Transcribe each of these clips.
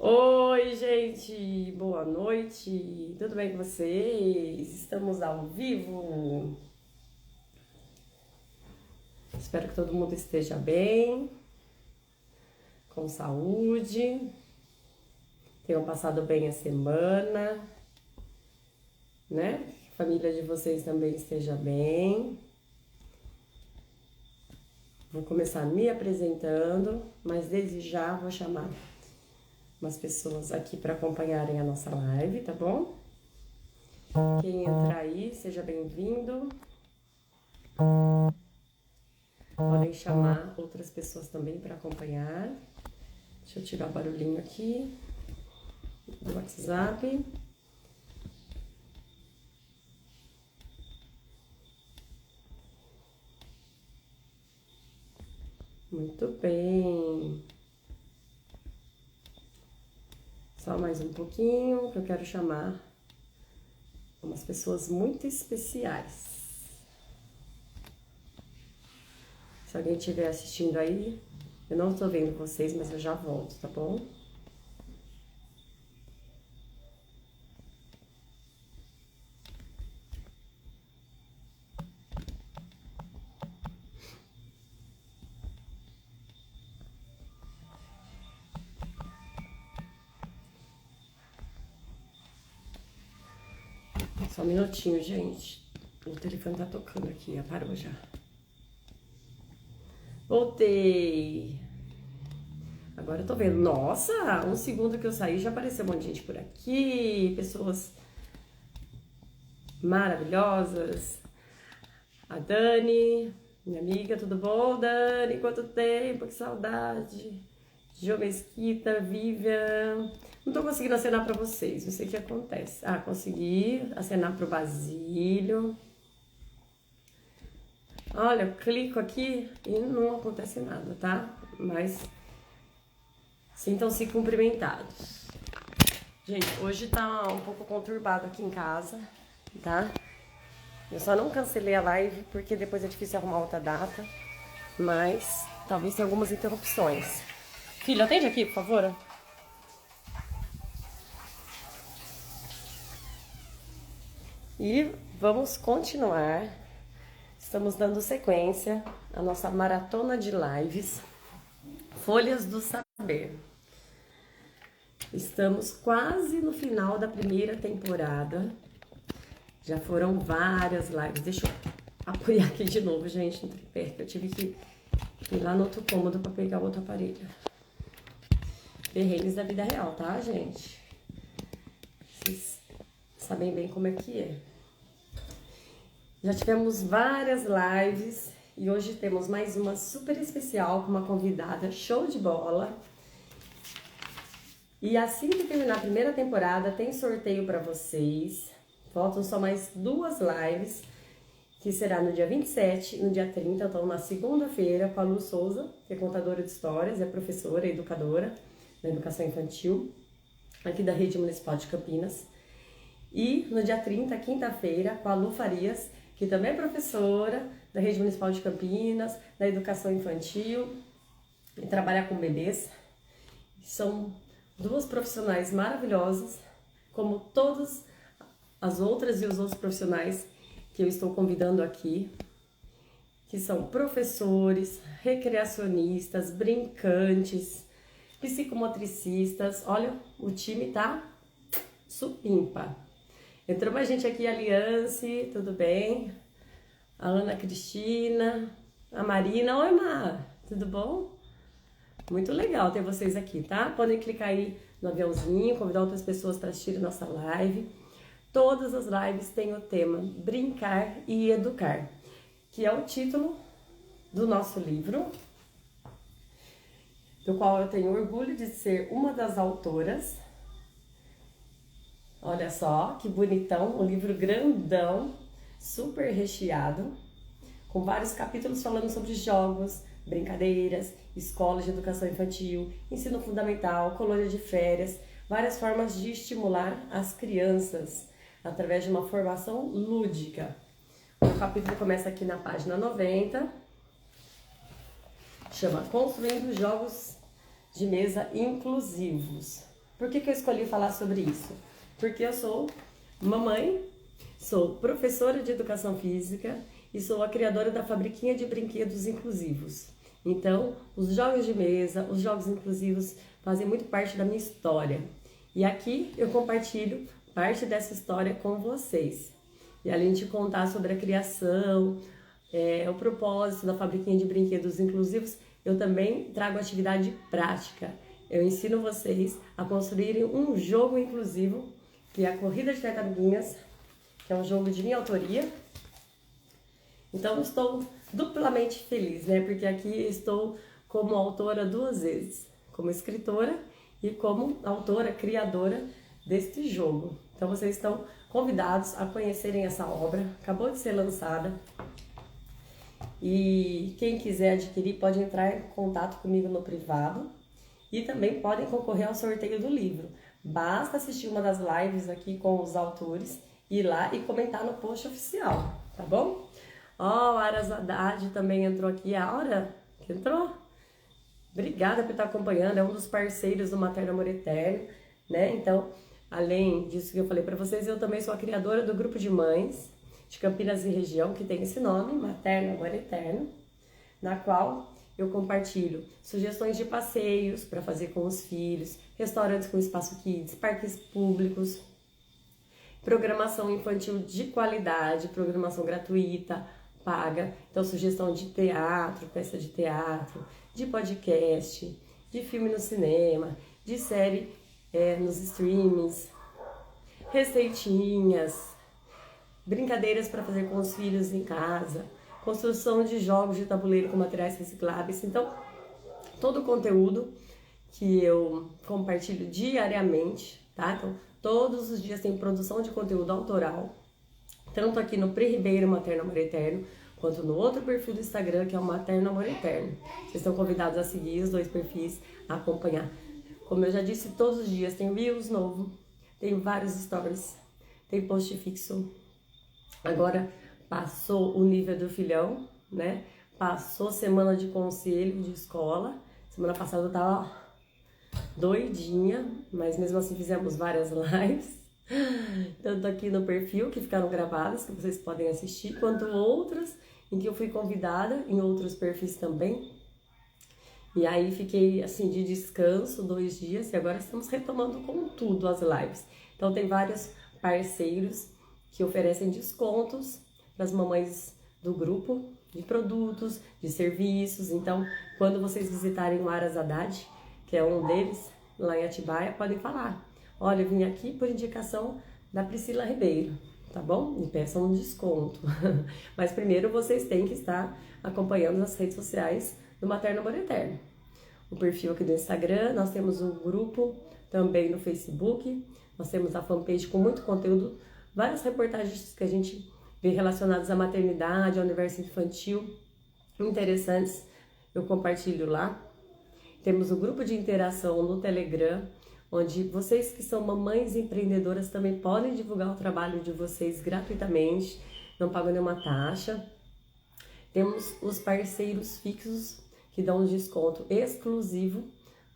Oi, gente, boa noite, tudo bem com vocês? Estamos ao vivo. Espero que todo mundo esteja bem, com saúde, tenham passado bem a semana, né? Que a família de vocês também esteja bem. Vou começar me apresentando, mas desde já vou chamar umas pessoas aqui para acompanharem a nossa live, tá bom? Quem entrar aí, seja bem-vindo. Podem chamar outras pessoas também para acompanhar. Deixa eu tirar o barulhinho aqui do WhatsApp. Muito bem. Só mais um pouquinho que eu quero chamar umas pessoas muito especiais. Se alguém estiver assistindo aí, eu não estou vendo vocês, mas eu já volto, tá bom? Só um minutinho, gente. O telefone tá tocando aqui, parou já. Voltei! Agora eu tô vendo. Nossa, um segundo que eu saí já apareceu um monte de gente por aqui. Pessoas maravilhosas. A Dani, minha amiga, tudo bom, Dani? Quanto tempo, que saudade. Jô Mesquita, Vivian. Não tô conseguindo acenar pra vocês, não sei o que acontece. Ah, consegui acenar pro Basílio. Olha, eu clico aqui e não acontece nada, tá? Mas sintam-se cumprimentados. Gente, hoje tá um pouco conturbado aqui em casa, tá? Eu só não cancelei a live porque depois é difícil arrumar outra data. Mas talvez tenha algumas interrupções. Filho, atende aqui, por favor. E vamos continuar. Estamos dando sequência à nossa maratona de lives, Folhas do Saber. Estamos quase no final da primeira temporada. Já foram várias lives. Deixa eu apoiar aqui de novo, gente, no tripé, que eu tive que ir lá no outro cômodo para pegar o outro aparelho. Perrengues da vida real, tá, gente? Vocês sabem bem como é que é. Já tivemos várias lives e hoje temos mais uma super especial com uma convidada show de bola. E assim que terminar a primeira temporada, tem sorteio para vocês. Faltam só mais duas lives, que será no dia 27 e no dia 30, então na segunda-feira, com a Lu Souza, que é contadora de histórias, é professora, educadora na educação infantil, aqui da Rede Municipal de Campinas. E no dia 30, quinta-feira, com a Lu Farias, que também é professora da Rede Municipal de Campinas, da educação infantil, e trabalha com bebês. São duas profissionais maravilhosas, como todas as outras e os outros profissionais que eu estou convidando aqui, que são professores, recreacionistas, brincantes, psicomotricistas. Olha, o time tá supimpa. Entrou mais gente aqui, a Aliance, tudo bem? A Ana Cristina, a Marina. Oi, Mar, tudo bom? Muito legal ter vocês aqui, tá? Podem clicar aí no aviãozinho, convidar outras pessoas para assistir a nossa live. Todas as lives têm o tema Brincar e Educar, que é o título do nosso livro, do qual eu tenho orgulho de ser uma das autoras. Olha só que bonitão, um livro grandão, super recheado, com vários capítulos falando sobre jogos, brincadeiras, escolas de educação infantil, ensino fundamental, colônia de férias, várias formas de estimular as crianças através de uma formação lúdica. O capítulo começa aqui na página 90, chama Construindo Jogos de Mesa Inclusivos. Por que eu escolhi falar sobre isso? Porque eu sou mamãe, sou professora de educação física e sou a criadora da Fabriquinha de Brinquedos Inclusivos. Então, os jogos de mesa, os jogos inclusivos fazem muito parte da minha história. E aqui eu compartilho parte dessa história com vocês. E além de contar sobre a criação, o propósito da Fabriquinha de Brinquedos Inclusivos, eu também trago atividade prática. Eu ensino vocês a construírem um jogo inclusivo, que é a Corrida de Tartaruguinhas, que é um jogo de minha autoria. Então, eu estou duplamente feliz, né? Porque aqui estou como autora 2 vezes, como escritora e como autora, criadora deste jogo. Então, vocês estão convidados a conhecerem essa obra, acabou de ser lançada. E quem quiser adquirir pode entrar em contato comigo no privado e também podem concorrer ao sorteio do livro. Basta assistir uma das lives aqui com os autores, ir lá e comentar no post oficial, tá bom? Ó, a Aras Haddad também entrou aqui. A Aura que entrou? Obrigada por estar acompanhando, é um dos parceiros do Materno Amor Eterno, né? Então, além disso que eu falei para vocês, eu também sou a criadora do grupo de mães de Campinas e região, que tem esse nome, Materno Amor Eterno, na qual eu compartilho sugestões de passeios para fazer com os filhos, restaurantes com espaço kids, parques públicos, programação infantil de qualidade, programação gratuita, paga, então sugestão de teatro, peça de teatro, de podcast, de filme no cinema, de série nos streamings, receitinhas, brincadeiras para fazer com os filhos em casa, construção de jogos de tabuleiro com materiais recicláveis. Então, todo o conteúdo que eu compartilho diariamente, tá? Então, todos os dias tem produção de conteúdo autoral, tanto aqui no Pri Ribeiro Materno Amor Eterno, quanto no outro perfil do Instagram, que é o Materno Amor Eterno. Vocês estão convidados a seguir os 2 perfis, a acompanhar. Como eu já disse, todos os dias tem Reels novo, tem vários stories, tem post fixo. Agora passou o nível do filhão, né? Passou semana de conselho de escola. Semana passada eu tava doidinha, mas mesmo assim fizemos várias lives. Tanto aqui no perfil, que ficaram gravadas, que vocês podem assistir, quanto outras em que eu fui convidada, em outros perfis também. E aí fiquei assim de descanso 2 dias e agora estamos retomando com tudo as lives. Então tem vários parceiros que oferecem descontos para as mamães do grupo, de produtos, de serviços. Então, quando vocês visitarem o Aras Haddad, que é um deles, lá em Atibaia, podem falar: olha, eu vim aqui por indicação da Priscila Ribeiro, tá bom? E peçam um desconto. Mas primeiro vocês têm que estar acompanhando as redes sociais do Materno Amor Eterno. O perfil aqui do Instagram, nós temos um grupo também no Facebook, nós temos a fanpage com muito conteúdo, várias reportagens que a gente vê relacionadas à maternidade, ao universo infantil, interessantes, eu compartilho lá. Temos o grupo de interação no Telegram, onde vocês que são mamães empreendedoras também podem divulgar o trabalho de vocês gratuitamente, não pagam nenhuma taxa. Temos os parceiros fixos que dão um desconto exclusivo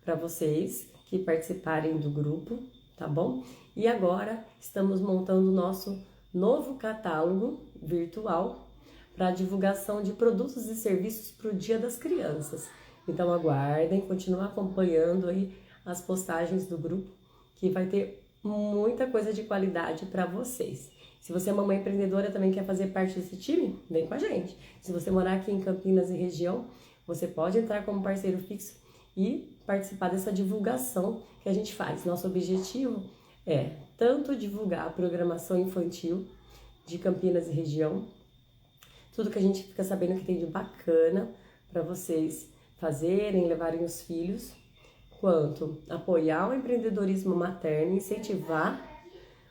para vocês que participarem do grupo, tá bom? E agora estamos montando o nosso novo catálogo virtual para divulgação de produtos e serviços para o Dia das Crianças. Então aguardem, continuem acompanhando aí as postagens do grupo, que vai ter muita coisa de qualidade para vocês. Se você é mamãe empreendedora e também quer fazer parte desse time, vem com a gente. Se você morar aqui em Campinas e região, você pode entrar como parceiro fixo e participar dessa divulgação que a gente faz. Nosso objetivo é tanto divulgar a programação infantil de Campinas e região, tudo que a gente fica sabendo que tem de bacana para vocês fazerem, levarem os filhos, quanto apoiar o empreendedorismo materno, incentivar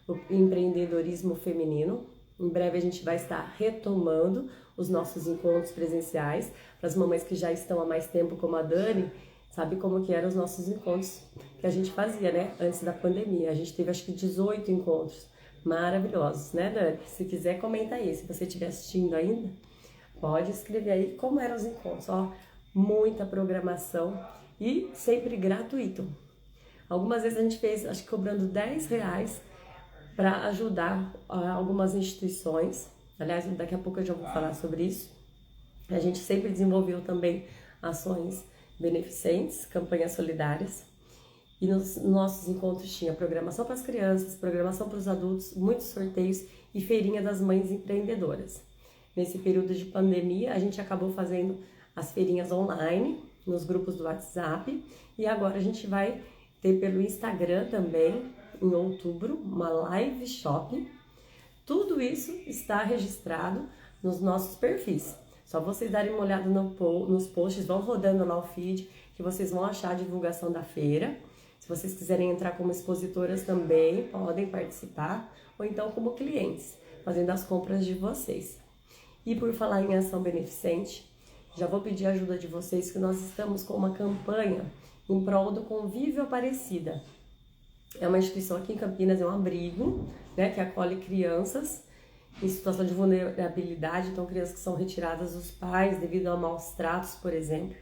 o empreendedorismo feminino. Em breve a gente vai estar retomando os nossos encontros presenciais. Para as mamães que já estão há mais tempo, como a Dani, sabe como que eram os nossos encontros que a gente fazia, né? Antes da pandemia. A gente teve acho que 18 encontros maravilhosos, né, Dani? Se quiser, comenta aí. Se você estiver assistindo ainda, pode escrever aí como eram os encontros. Ó, muita programação e sempre gratuito. Algumas vezes a gente fez, acho que cobrando R$10 para ajudar algumas instituições. Aliás, daqui a pouco eu já vou falar sobre isso. A gente sempre desenvolveu também ações beneficentes, campanhas solidárias. E nos nossos encontros tinha programação para as crianças, programação para os adultos, muitos sorteios e feirinha das mães empreendedoras. Nesse período de pandemia, a gente acabou fazendo as feirinhas online, nos grupos do WhatsApp, e agora a gente vai ter pelo Instagram também, em outubro, uma live shop. Tudo isso está registrado nos nossos perfis. Só vocês darem uma olhada nos posts, vão rodando lá o feed, que vocês vão achar a divulgação da feira. Se vocês quiserem entrar como expositoras também, podem participar, ou então como clientes, fazendo as compras de vocês. E por falar em ação beneficente, já vou pedir a ajuda de vocês, que nós estamos com uma campanha em prol do Convívio Aparecida. É uma instituição aqui em Campinas, é um abrigo, né, que acolhe crianças em situação de vulnerabilidade, então crianças que são retiradas dos pais devido a maus tratos, por exemplo.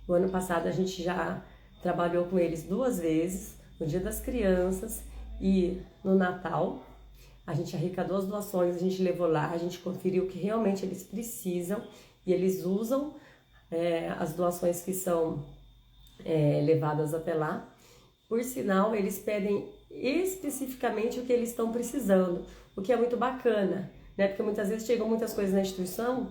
No ano passado a gente já trabalhou com eles 2 vezes, no Dia das Crianças e no Natal. A gente arrecadou as doações, a gente levou lá, a gente conferiu o que realmente eles precisam e eles usam as doações que são levadas até lá. Por sinal, eles pedem especificamente o que eles estão precisando, o que é muito bacana, né? Porque muitas vezes chegam muitas coisas na instituição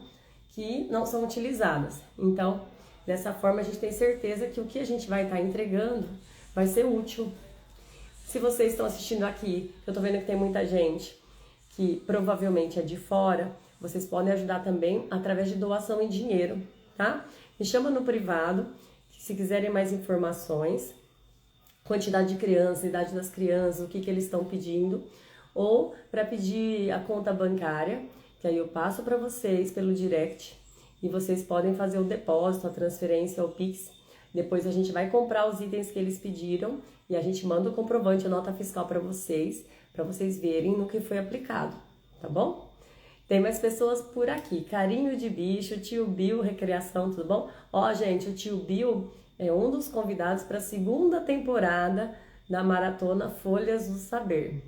que não são utilizadas. Então, dessa forma, a gente tem certeza que o que a gente vai estar entregando vai ser útil. Se vocês estão assistindo aqui, eu tô vendo que tem muita gente que provavelmente é de fora, vocês podem ajudar também através de doação em dinheiro, tá? Me chama no privado, se quiserem mais informações, quantidade de crianças, idade das crianças, o que eles estão pedindo, ou para pedir a conta bancária, que aí eu passo para vocês pelo direct, e vocês podem fazer o depósito, a transferência, o Pix. Depois a gente vai comprar os itens que eles pediram e a gente manda o comprovante, a nota fiscal para vocês verem no que foi aplicado, tá bom? Tem mais pessoas por aqui. Carinho de Bicho, Tio Bill, Recreação, tudo bom? Ó, gente, o Tio Bill é um dos convidados para a 2ª temporada da Maratona Folhas do Saber.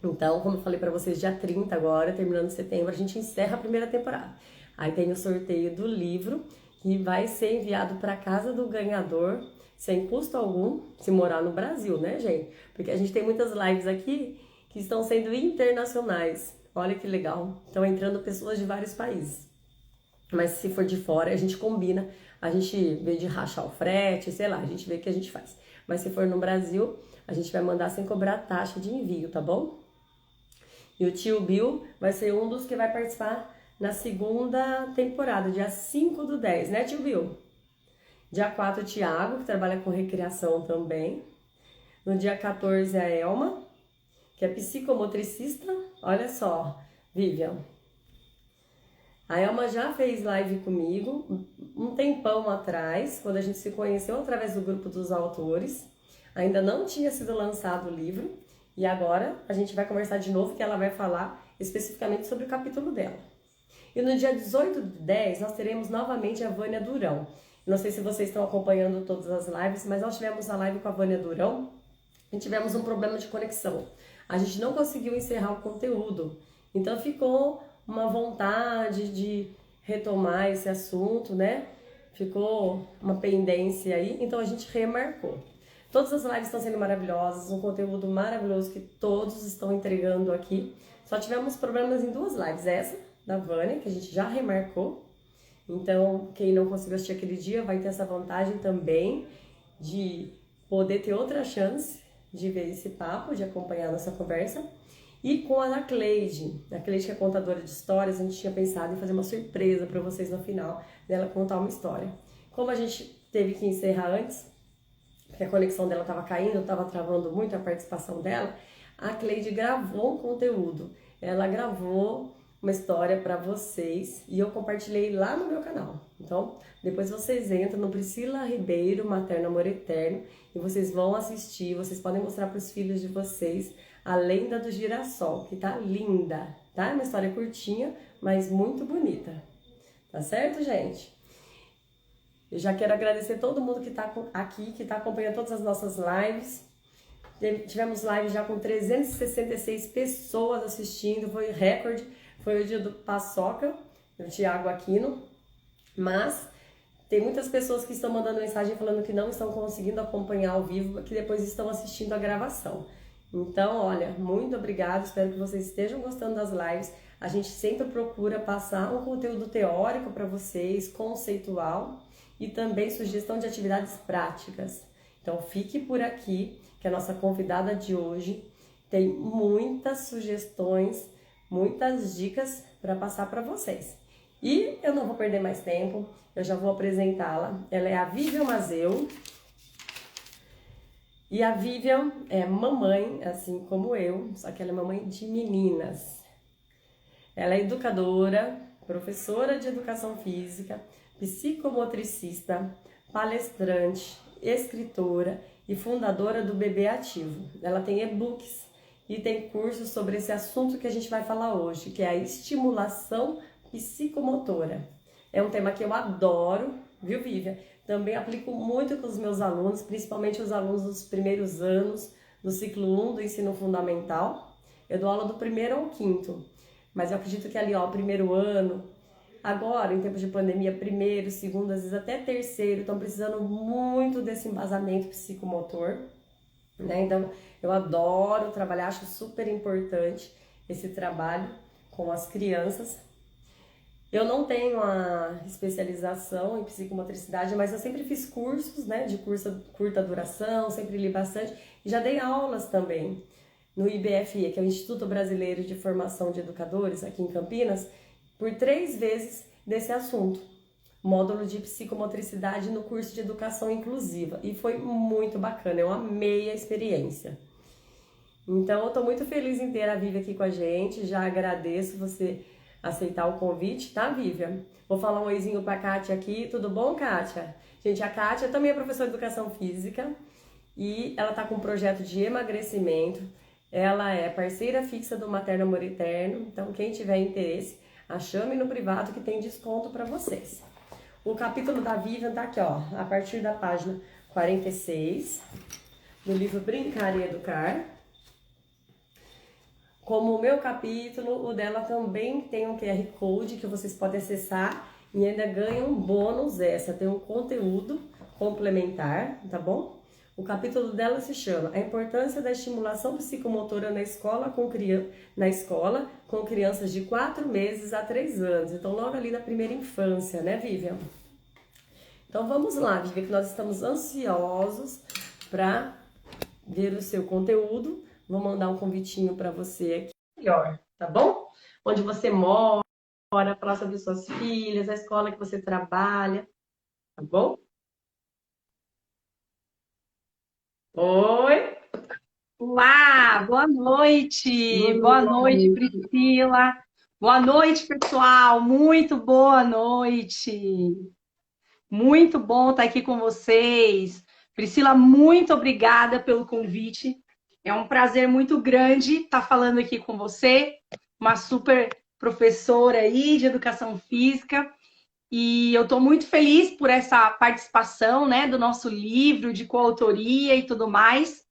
Então, como eu falei para vocês, dia 30 agora, terminando setembro, a gente encerra a 1ª temporada. Aí tem o sorteio do livro, que vai ser enviado para casa do ganhador, sem custo algum, se morar no Brasil, né, gente? Porque a gente tem muitas lives aqui que estão sendo internacionais. Olha que legal. Estão entrando pessoas de vários países. Mas se for de fora, a gente combina, a gente vê de rachar o frete, sei lá, a gente vê o que a gente faz. Mas se for no Brasil, a gente vai mandar sem cobrar taxa de envio, tá bom? E o Tio Bill vai ser um dos que vai participar na 2ª temporada, dia 5/10, né, Tio Bill? Dia 4, o Thiago, que trabalha com recreação também. No dia 14, a Elma, que é psicomotricista. Olha só, Vivian. A Elma já fez live comigo um tempão atrás, quando a gente se conheceu através do grupo dos autores. Ainda não tinha sido lançado o livro. E agora a gente vai conversar de novo, que ela vai falar especificamente sobre o capítulo dela. E no dia 18/10 nós teremos novamente a Vânia Durão. Não sei se vocês estão acompanhando todas as lives, mas nós tivemos a live com a Vânia Durão e tivemos um problema de conexão. A gente não conseguiu encerrar o conteúdo, então ficou uma vontade de retomar esse assunto, né? Ficou uma pendência aí, então a gente remarcou. Todas as lives estão sendo maravilhosas, um conteúdo maravilhoso que todos estão entregando aqui. Só tivemos problemas em 2 lives, essa da Vânia, que a gente já remarcou. Então, quem não conseguiu assistir aquele dia vai ter essa vantagem também de poder ter outra chance de ver esse papo, de acompanhar a nossa conversa. E com a Ana Cleide, que é contadora de histórias, a gente tinha pensado em fazer uma surpresa para vocês no final, dela contar uma história. Como a gente teve que encerrar antes, porque a conexão dela estava caindo, estava travando muito a participação dela, a Cleide gravou um conteúdo. Ela gravou uma história para vocês e eu compartilhei lá no meu canal. Então, depois vocês entram no Priscila Ribeiro, Materno Amor Eterno, e vocês vão assistir, vocês podem mostrar para os filhos de vocês a Lenda do Girassol, que tá linda, tá? É uma história curtinha, mas muito bonita. Tá certo, gente? Eu já quero agradecer todo mundo que está aqui, que está acompanhando todas as nossas lives. Tivemos live já com 366 pessoas assistindo, foi recorde. Foi o dia do Paçoca, do Thiago Aquino. Mas tem muitas pessoas que estão mandando mensagem falando que não estão conseguindo acompanhar ao vivo, que depois estão assistindo a gravação. Então, olha, muito obrigada, espero que vocês estejam gostando das lives. A gente sempre procura passar um conteúdo teórico para vocês, conceitual e também sugestão de atividades práticas. Então, fique por aqui, que a nossa convidada de hoje tem muitas sugestões, muitas dicas para passar para vocês. E eu não vou perder mais tempo, eu já vou apresentá-la. Ela é a Vivian Mazeu. E a Vivian é mamãe, assim como eu, só que ela é mamãe de meninas. Ela é educadora, professora de educação física, psicomotricista, palestrante, escritora e fundadora do Bebê Ativo. Ela tem e-books e tem cursos sobre esse assunto que a gente vai falar hoje, que é a estimulação psicomotora. É um tema que eu adoro, viu, Vivian? Também aplico muito com os meus alunos, principalmente os alunos dos primeiros anos do ciclo 1 do ensino fundamental. Eu dou aula do primeiro ao quinto, mas eu acredito que ali, ó, primeiro ano, agora, em tempos de pandemia, primeiro, segundo, às vezes até terceiro, estão precisando muito desse embasamento psicomotor, né? Então, eu adoro trabalhar, acho super importante esse trabalho com as crianças. Eu não tenho a especialização em psicomotricidade, mas eu sempre fiz cursos, né, de curta duração, sempre li bastante e já dei aulas também no IBFE, que é o Instituto Brasileiro de Formação de Educadores, aqui em Campinas, por 3 vezes desse assunto, módulo de psicomotricidade no curso de Educação Inclusiva, e foi muito bacana, eu amei a experiência. Então, eu tô muito feliz em ter a Vivian aqui com a gente, já agradeço você aceitar o convite, tá, Vivian? Vou falar um oizinho pra Kátia aqui, tudo bom, Kátia? Gente, a Kátia também é professora de Educação Física e ela tá com um projeto de emagrecimento, ela é parceira fixa do Materno Amor Eterno, então quem tiver interesse, a chame no privado que tem desconto pra vocês. O capítulo da Vivian tá aqui, ó, a partir da página 46 do livro Brincar e Educar. Como o meu capítulo, o dela também tem um QR Code que vocês podem acessar e ainda ganham um bônus extra, tem um conteúdo complementar, tá bom? O capítulo dela se chama A Importância da Estimulação Psicomotora na escola com crianças de 4 meses a 3 anos. Então, logo ali na primeira infância, né, Vivian? Então, vamos lá, Vivian, que nós estamos ansiosos para ver o seu conteúdo. Vou mandar um convitinho para você aqui, melhor, tá bom? Onde você mora, falar sobre suas filhas, a escola que você trabalha, tá bom? Oi! Olá, boa noite. Boa noite, Priscila. Boa noite, pessoal. Muito boa noite. Muito bom estar aqui com vocês. Priscila, muito obrigada pelo convite. É um prazer muito grande estar falando aqui com você, uma super professora aí de educação física. E eu estou muito feliz por essa participação, né, do nosso livro de coautoria e tudo mais.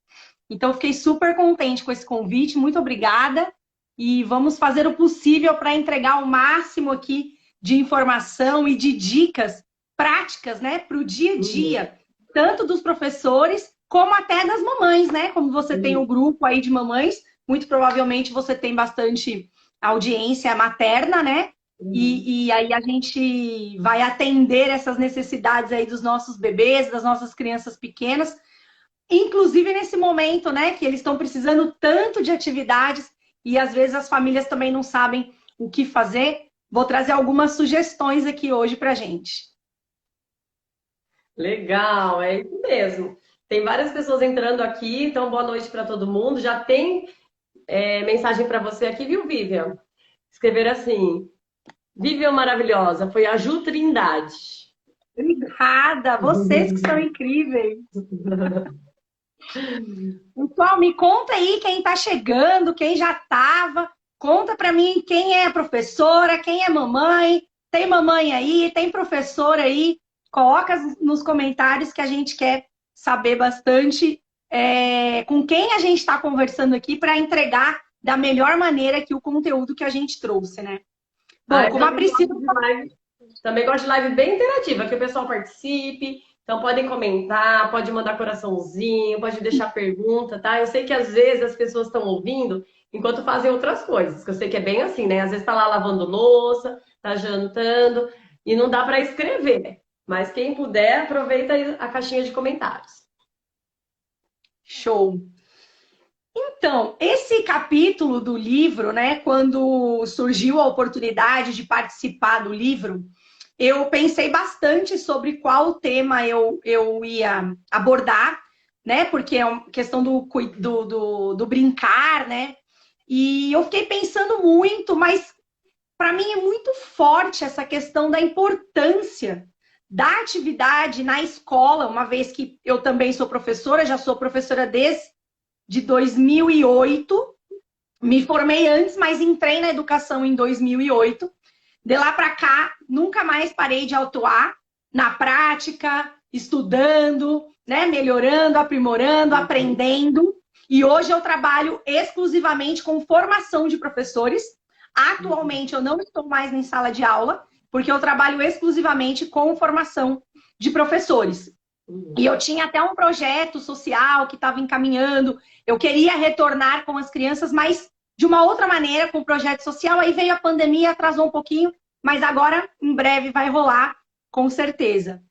Então, eu fiquei super contente com esse convite, muito obrigada. E vamos fazer o possível para entregar o máximo aqui de informação e de dicas práticas, né, para o dia a dia, tanto dos professores como até das mamães, né? Como você tem um grupo aí de mamães, muito provavelmente você tem bastante audiência materna, né? E aí a gente vai atender essas necessidades aí dos nossos bebês, das nossas crianças pequenas, inclusive nesse momento, né, que eles estão precisando tanto de atividades e às vezes as famílias também não sabem o que fazer. Vou trazer algumas sugestões aqui hoje pra gente. Legal, é isso mesmo. Tem várias pessoas entrando aqui, então boa noite para todo mundo. Já tem mensagem para você aqui, viu, Vivian? Escreveram assim: Vivian maravilhosa, foi a Ju Trindade. Obrigada, vocês que são incríveis. Pessoal, me conta aí quem está chegando, quem já estava. Conta para mim quem é professora, quem é mamãe. Tem mamãe aí, tem professora aí. coloca nos comentários que a gente quer saber bastante com quem a gente está conversando aqui para entregar da melhor maneira que o conteúdo que a gente trouxe, né? Bom, como a Priscila... Também gosto de live bem interativa, que o pessoal participe. Então podem comentar, pode mandar coraçãozinho, pode deixar pergunta, tá? Eu sei que às vezes as pessoas estão ouvindo enquanto fazem outras coisas, que eu sei que é bem assim, né? Às vezes tá lá lavando louça, tá jantando e não dá para escrever, né? Mas quem puder, aproveita a caixinha de comentários. Show! Então, esse capítulo do livro, né, quando surgiu a oportunidade de participar do livro, eu pensei bastante sobre qual tema eu ia abordar, né, porque é uma questão do brincar, né, e eu fiquei pensando muito, mas para mim é muito forte essa questão da importância da atividade na escola, uma vez que eu também sou professora, já sou professora de 2008, me formei antes, mas entrei na educação em 2008. De lá para cá, nunca mais parei de atuar na prática, estudando, né, melhorando, aprimorando, aprendendo. E hoje eu trabalho exclusivamente com formação de professores. Atualmente eu não estou mais em sala de aula, porque eu trabalho exclusivamente com formação de professores. E eu tinha até um projeto social que estava encaminhando. Eu queria retornar com as crianças, mas de uma outra maneira, com o projeto social. Aí veio a pandemia, atrasou um pouquinho, mas agora, em breve, vai rolar, com certeza.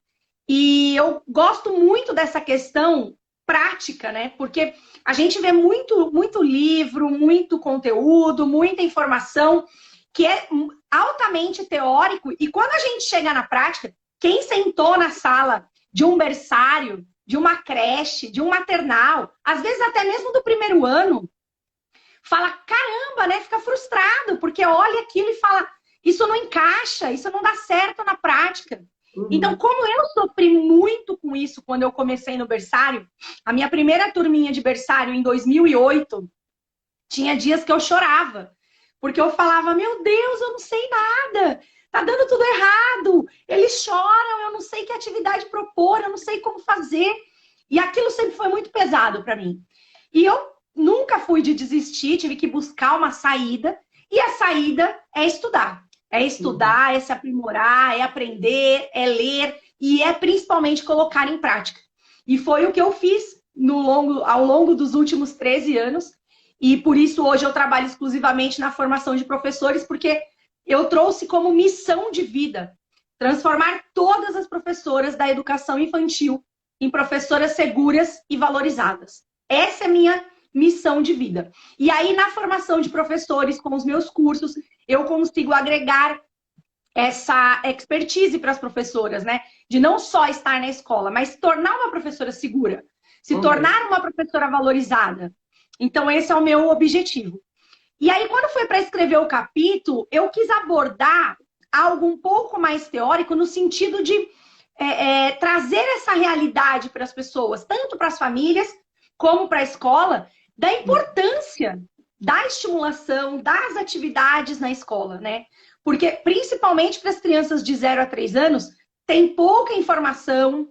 E eu gosto muito dessa questão prática, né? Porque a gente vê muito livro, muito conteúdo, muita informação que é altamente teórico. E quando a gente chega na prática, quem sentou na sala de um berçário, de uma creche, de um maternal, às vezes até mesmo do primeiro ano, fala, caramba, né? Fica frustrado, porque olha aquilo e fala, isso não encaixa, isso não dá certo na prática. Então, como eu sofri muito com isso quando eu comecei no berçário, a minha primeira turminha de berçário em 2008, tinha dias que eu chorava, porque eu falava, meu Deus, eu não sei nada, tá dando tudo errado, eles choram, eu não sei que atividade propor, eu não sei como fazer. E aquilo sempre foi muito pesado para mim. E eu nunca fui de desistir, tive que buscar uma saída, e a saída é estudar. É estudar, é se aprimorar, é aprender, é ler, e é principalmente colocar em prática. E foi o que eu fiz ao longo dos últimos 13 anos, e por isso hoje eu trabalho exclusivamente na formação de professores, porque eu trouxe como missão de vida transformar todas as professoras da educação infantil em professoras seguras e valorizadas. Essa é a minha missão de vida. E aí, na formação de professores, com os meus cursos, eu consigo agregar essa expertise para as professoras, né? De não só estar na escola, mas tornar uma professora segura, se tornar uma professora valorizada. Então, esse é o meu objetivo. E aí, quando foi para escrever o capítulo, eu quis abordar algo um pouco mais teórico, no sentido de trazer essa realidade para as pessoas, tanto para as famílias, como para a escola, da importância da estimulação, das atividades na escola, né? Porque, principalmente para as crianças de 0 a 3 anos, tem pouca informação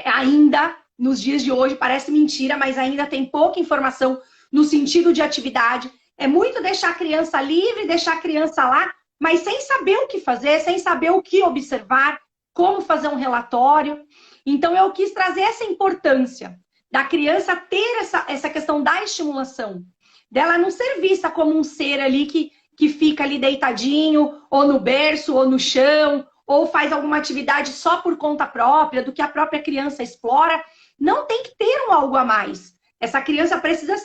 ainda, nos dias de hoje, parece mentira, mas ainda tem pouca informação no sentido de atividade. É muito deixar a criança livre, deixar a criança lá, mas sem saber o que fazer, sem saber o que observar, como fazer um relatório. Então, eu quis trazer essa importância da criança ter essa questão da estimulação, dela não ser vista como um ser ali que fica ali deitadinho, ou no berço, ou no chão, ou faz alguma atividade só por conta própria, do que a própria criança explora. Não, tem que ter um algo a mais. Essa criança precisa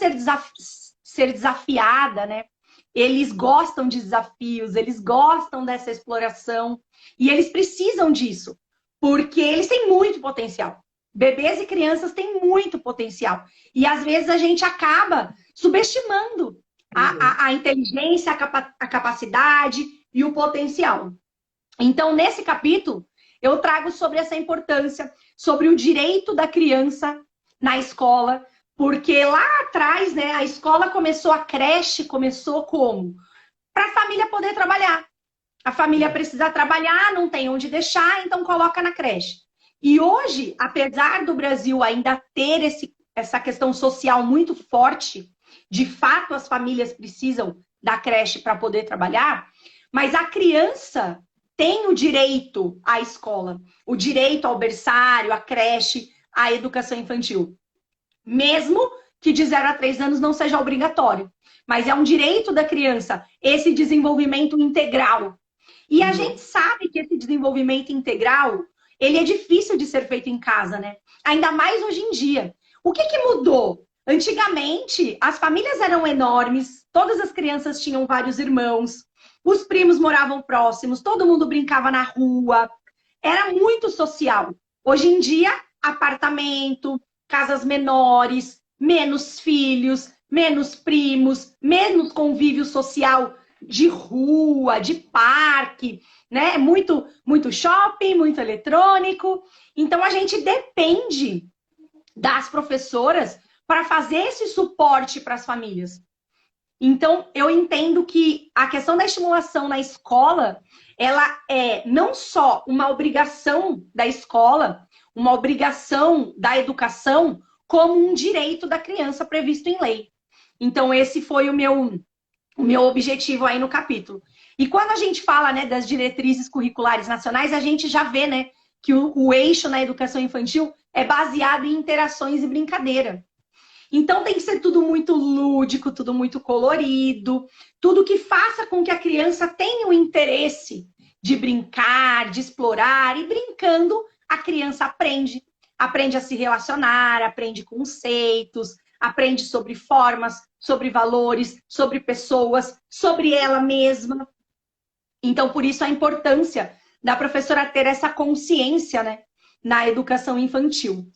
ser desafiada, né? Eles gostam de desafios, eles gostam dessa exploração, e eles precisam disso, porque eles têm muito potencial. Bebês e crianças têm muito potencial. E às vezes a gente acaba subestimando a inteligência, a capacidade e o potencial. Então, nesse capítulo, eu trago sobre essa importância, sobre o direito da criança na escola, porque lá atrás, né, a escola começou, a creche começou como? Para a família poder trabalhar. A família precisa trabalhar, não tem onde deixar, então coloca na creche. E hoje, apesar do Brasil ainda ter essa questão social muito forte, de fato as famílias precisam da creche para poder trabalhar, mas a criança tem o direito à escola, o direito ao berçário, à creche, à educação infantil. Mesmo que de 0 a 3 anos não seja obrigatório. Mas é um direito da criança esse desenvolvimento integral. E a gente sabe que esse desenvolvimento integral, ele é difícil de ser feito em casa, né? Ainda mais hoje em dia. O que mudou? Antigamente, as famílias eram enormes, todas as crianças tinham vários irmãos, os primos moravam próximos, todo mundo brincava na rua, era muito social. Hoje em dia, apartamento, casas menores, menos filhos, menos primos, menos convívio social de rua, de parque, né? Muito shopping, muito eletrônico. Então a gente depende das professoras para fazer esse suporte para as famílias. Então eu entendo que a questão da estimulação na escola, ela é não só uma obrigação da escola, uma obrigação da educação, como um direito da criança previsto em lei. Então esse foi o meu objetivo aí no capítulo. E quando a gente fala, né, das diretrizes curriculares nacionais, a gente já vê, né, que o eixo na educação infantil é baseado em interações e brincadeira. Então tem que ser tudo muito lúdico, tudo muito colorido, tudo que faça com que a criança tenha o interesse de brincar, de explorar, e brincando a criança aprende. Aprende a se relacionar, aprende conceitos, aprende sobre formas, sobre valores, sobre pessoas, sobre ela mesma. Então, por isso a importância da professora ter essa consciência, né, na educação infantil.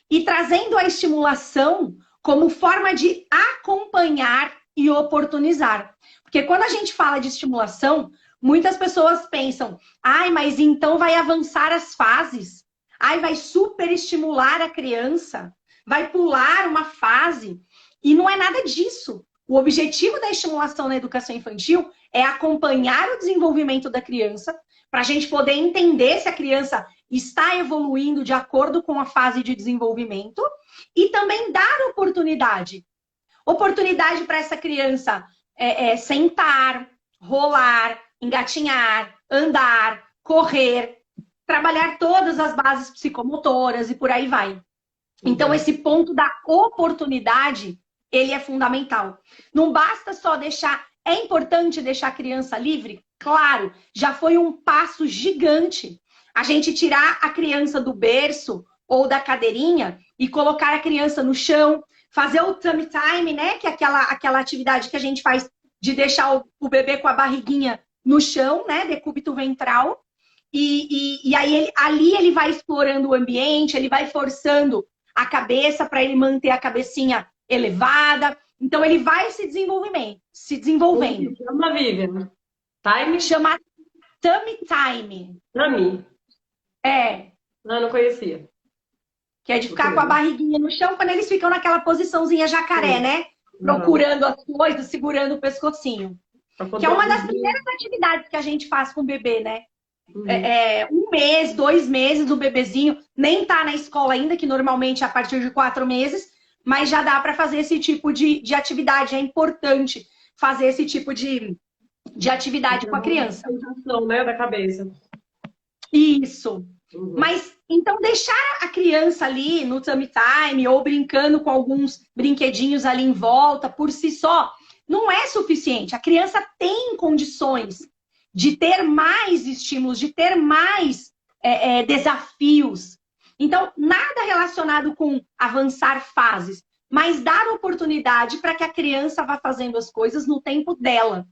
E trazendo a estimulação como forma de acompanhar e oportunizar. Porque quando a gente fala de estimulação, muitas pessoas pensam, ai, mas então vai avançar as fases, ai, vai superestimular a criança, vai pular uma fase. E não é nada disso. O objetivo da estimulação na educação infantil é acompanhar o desenvolvimento da criança, para a gente poder entender se a criança está evoluindo de acordo com a fase de desenvolvimento, e também dar oportunidade. Oportunidade para essa criança sentar, rolar, engatinhar, andar, correr, trabalhar todas as bases psicomotoras e por aí vai. Então, esse ponto da oportunidade, ele é fundamental. Não basta só deixar... É importante deixar a criança livre? Claro, já foi um passo gigante. A gente tirar a criança do berço ou da cadeirinha e colocar a criança no chão, fazer o tummy time, né? Que é aquela atividade que a gente faz de deixar o bebê com a barriguinha no chão, né? Decúbito ventral. E aí ali ele vai explorando o ambiente, ele vai forçando a cabeça para ele manter a cabecinha elevada. Então ele vai se desenvolvendo. Chama, Vivian. Time? Chama tummy time. Tummy? É. Não conhecia. Que é de ficar com a barriguinha no chão quando eles ficam naquela posiçãozinha jacaré, né? Procurando as coisas, segurando o pescocinho. Que é uma das primeiras atividades que a gente faz com o bebê, né? Um mês, 2 meses, o bebezinho nem tá na escola ainda, que normalmente é a partir de 4 meses, mas já dá para fazer esse tipo de atividade. É importante fazer esse tipo de atividade com a criança. Sensação, né, da cabeça. Isso. Mas, então, deixar a criança ali no tummy time ou brincando com alguns brinquedinhos ali em volta, por si só, não é suficiente. A criança tem condições de ter mais estímulos, de ter mais desafios. Então, nada relacionado com avançar fases, mas dar oportunidade para que a criança vá fazendo as coisas no tempo dela.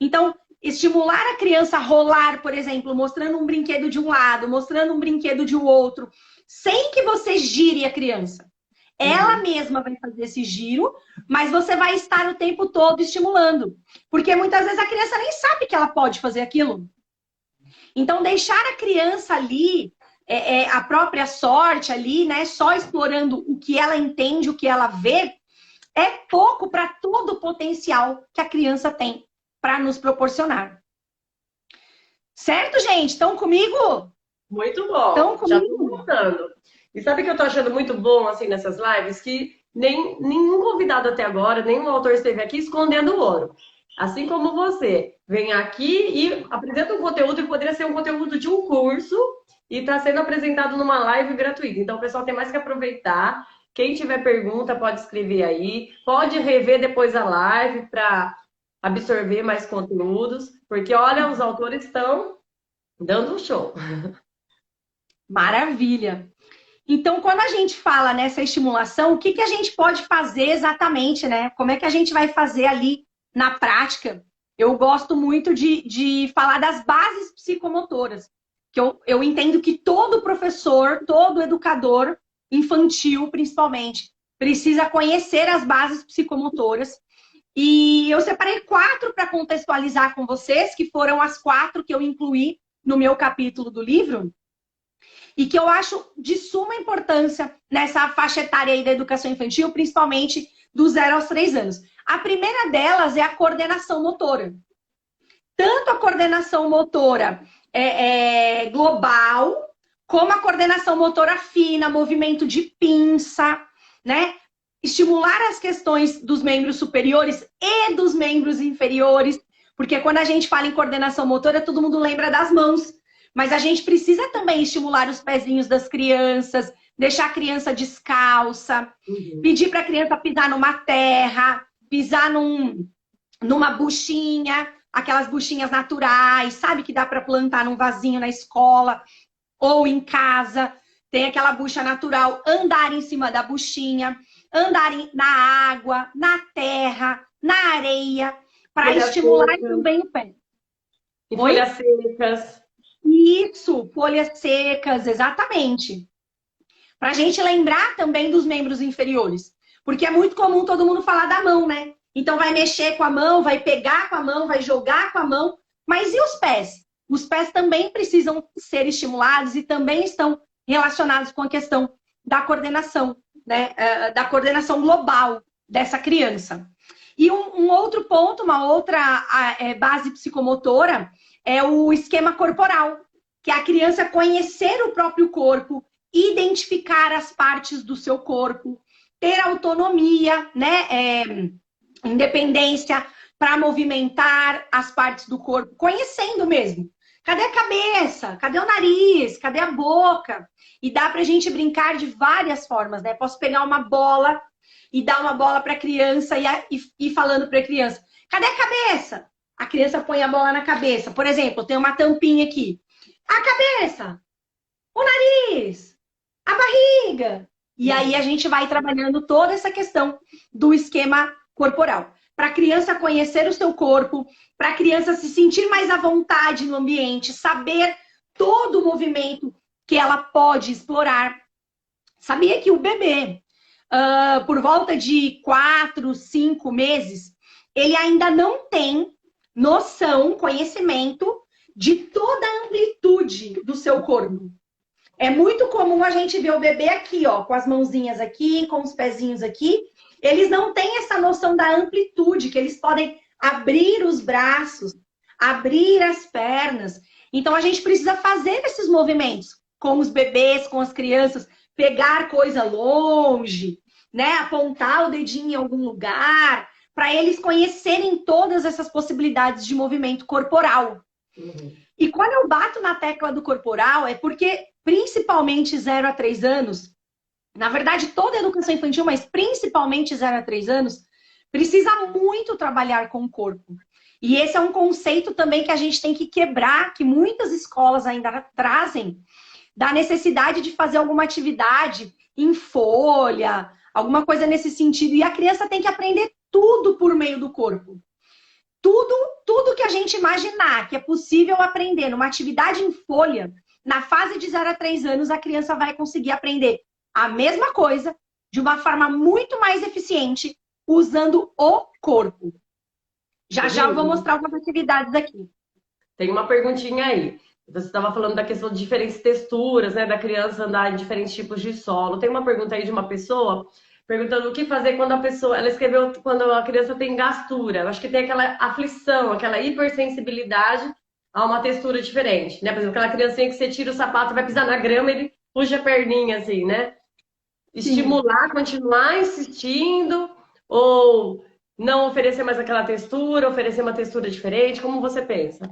Então, estimular a criança a rolar, por exemplo, mostrando um brinquedo de um lado, mostrando um brinquedo de outro, sem que você gire a criança. Ela mesma vai fazer esse giro, mas você vai estar o tempo todo estimulando. Porque muitas vezes a criança nem sabe que ela pode fazer aquilo. Então, deixar a criança ali, a própria sorte ali, né, só explorando o que ela entende, o que ela vê, é pouco para todo o potencial que a criança tem para nos proporcionar. Certo, gente? Estão comigo? Muito bom, Estão já tô comigo? gostando. E sabe o que eu tô achando muito bom, assim, nessas lives? Que nenhum convidado até agora, nenhum autor esteve aqui escondendo o ouro. Assim como você vem aqui e apresenta um conteúdo que poderia ser um conteúdo de um curso e está sendo apresentado numa live gratuita. Então, o pessoal tem mais que aproveitar. Quem tiver pergunta, pode escrever aí. Pode rever depois a live para absorver mais conteúdos. Porque, olha, os autores estão dando um show. Maravilha. Então, quando a gente fala nessa estimulação, o que que a gente pode fazer exatamente, né? Como é que a gente vai fazer ali na prática? Eu gosto muito de falar das bases psicomotoras, que eu entendo que todo professor, todo educador infantil, principalmente, precisa conhecer as bases psicomotoras. E eu separei 4 para contextualizar com vocês, que foram as 4 que eu incluí no meu capítulo do livro e que eu acho de suma importância nessa faixa etária aí da educação infantil, principalmente do 0 aos 3 anos. A primeira delas é a coordenação motora. Tanto a coordenação motora global, como a coordenação motora fina, movimento de pinça, né? Estimular as questões dos membros superiores e dos membros inferiores, porque quando a gente fala em coordenação motora, todo mundo lembra das mãos, mas a gente precisa também estimular os pezinhos das crianças, deixar a criança descalça, pedir para a criança pisar numa terra, pisar numa buchinha, aquelas buchinhas naturais, sabe? Que dá para plantar num vasinho na escola ou em casa. Tem aquela bucha natural, andar em cima da buchinha, andar na água, na terra, na areia, para estimular também o pé. E folhas secas. Isso, folhas secas, exatamente. Para a gente lembrar também dos membros inferiores. Porque é muito comum todo mundo falar da mão, né? Então vai mexer com a mão, vai pegar com a mão, vai jogar com a mão. Mas e os pés? Os pés também precisam ser estimulados e também estão relacionados com a questão da coordenação, né? Da coordenação global dessa criança. E um outro ponto, uma outra base psicomotora é o esquema corporal, que é a criança conhecer o próprio corpo, identificar as partes do seu corpo, ter autonomia, né? Independência para movimentar as partes do corpo, conhecendo mesmo. Cadê a cabeça? Cadê o nariz? Cadê a boca? E dá pra gente brincar de várias formas, né? Posso pegar uma bola e dar uma bola para a criança e ir falando para a criança: cadê a cabeça? A criança põe a bola na cabeça. Por exemplo, tem uma tampinha aqui. A cabeça, o nariz, a barriga. E aí a gente vai trabalhando toda essa questão do esquema corporal. Para a criança conhecer o seu corpo, para a criança se sentir mais à vontade no ambiente, saber todo o movimento que ela pode explorar. Sabia que o bebê, por volta de 4, 5 meses, ele ainda não tem noção, conhecimento de toda a amplitude do seu corpo. É muito comum a gente ver o bebê aqui, ó, com as mãozinhas aqui, com os pezinhos aqui. Eles não têm essa noção da amplitude, que eles podem abrir os braços, abrir as pernas. Então a gente precisa fazer esses movimentos com os bebês, com as crianças, pegar coisa longe, né? Apontar o dedinho em algum lugar, para eles conhecerem todas essas possibilidades de movimento corporal. E quando eu bato na tecla do corporal, é porque, principalmente 0 a 3 anos, na verdade, toda a educação infantil, mas principalmente 0 a 3 anos, precisa muito trabalhar com o corpo. E esse é um conceito também que a gente tem que quebrar, que muitas escolas ainda trazem, da necessidade de fazer alguma atividade em folha, alguma coisa nesse sentido. E a criança tem que aprender tudo por meio do corpo. Tudo que a gente imaginar que é possível aprender numa atividade em folha, na fase de 0 a 3 anos, a criança vai conseguir aprender a mesma coisa de uma forma muito mais eficiente, usando o corpo. Já eu vou mostrar algumas atividades aqui. Tem uma perguntinha aí. Você estava falando da questão de diferentes texturas, né? Da criança andar em diferentes tipos de solo. Tem uma pergunta aí de uma pessoa perguntando o que fazer quando a pessoa... Ela escreveu quando a criança tem gastura. Eu acho que tem aquela aflição, aquela hipersensibilidade a uma textura diferente, né? Por exemplo, aquela criancinha que você tira o sapato, vai pisar na grama, ele puxa a perninha assim, né? Sim. Estimular, continuar insistindo, ou não oferecer mais aquela textura, oferecer uma textura diferente, como você pensa?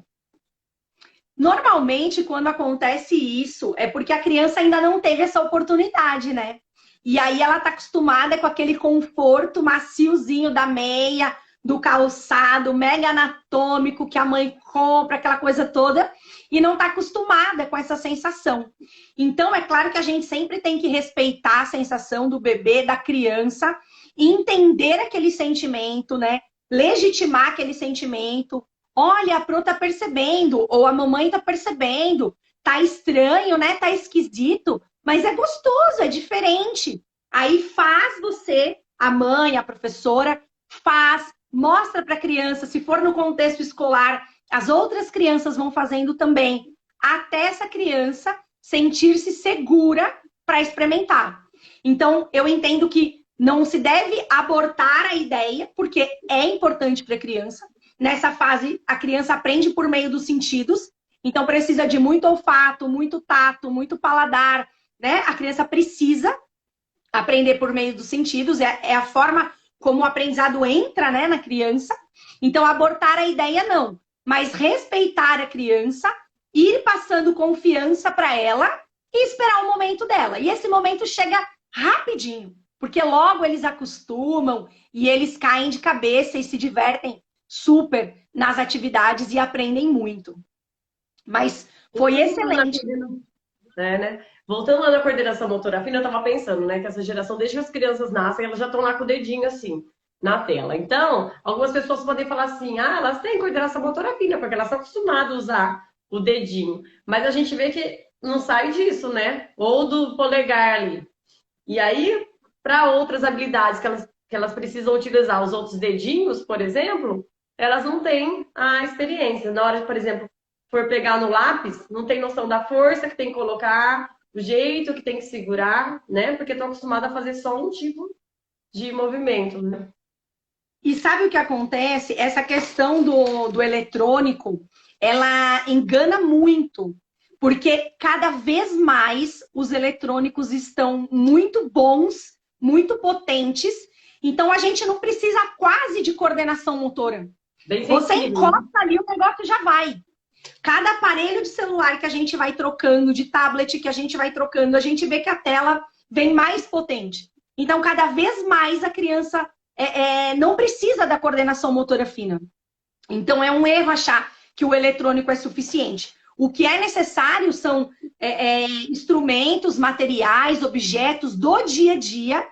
Normalmente, quando acontece isso, é porque a criança ainda não teve essa oportunidade, né? E aí ela tá acostumada com aquele conforto maciozinho da meia, do calçado, mega anatômico que a mãe compra, aquela coisa toda, e não tá acostumada com essa sensação. Então, é claro que a gente sempre tem que respeitar a sensação do bebê, da criança, e entender aquele sentimento, né? Legitimar aquele sentimento. Olha, a Pro tá percebendo, ou a mamãe tá percebendo, tá estranho, né? Tá esquisito, mas é gostoso, é diferente. Aí faz você, a mãe, a professora, faz, mostra para a criança, se for no contexto escolar, as outras crianças vão fazendo também, até essa criança sentir-se segura para experimentar. Então, eu entendo que não se deve abortar a ideia, porque é importante para a criança. Nessa fase, a criança aprende por meio dos sentidos, então precisa de muito olfato, muito tato, muito paladar, né? A criança precisa aprender por meio dos sentidos, é a forma como o aprendizado entra, né, na criança. Então, abortar a ideia não, mas respeitar a criança, ir passando confiança para ela e esperar o momento dela. E esse momento chega rapidinho, porque logo eles acostumam e eles caem de cabeça e se divertem super nas atividades e aprendem muito. Mas foi excelente. Né? Voltando lá na coordenação motora fina, eu tava pensando, né, que essa geração, desde que as crianças nascem, elas já estão lá com o dedinho assim, na tela. Então, algumas pessoas podem falar assim, ah, elas têm coordenação motora fina, porque elas estão acostumadas a usar o dedinho. Mas a gente vê que não sai disso, né? Ou do polegar ali. E aí, para outras habilidades que elas precisam utilizar os outros dedinhos, por exemplo, elas não têm a experiência. Na hora, por exemplo, for pegar no lápis, não tem noção da força que tem que colocar, o jeito que tem que segurar, né? Porque estão acostumados a fazer só um tipo de movimento, né? E sabe o que acontece? Essa questão do eletrônico, ela engana muito, porque cada vez mais os eletrônicos estão muito bons, muito potentes, então a gente não precisa quase de coordenação motora. Bem Você sensível. encosta ali, o negócio já vai. Cada aparelho de celular que a gente vai trocando, de tablet que a gente vai trocando, a gente vê que a tela vem mais potente. Então, cada vez mais a criança não precisa da coordenação motora fina. Então, é um erro achar que o eletrônico é suficiente. O que é necessário são instrumentos, materiais, objetos do dia a dia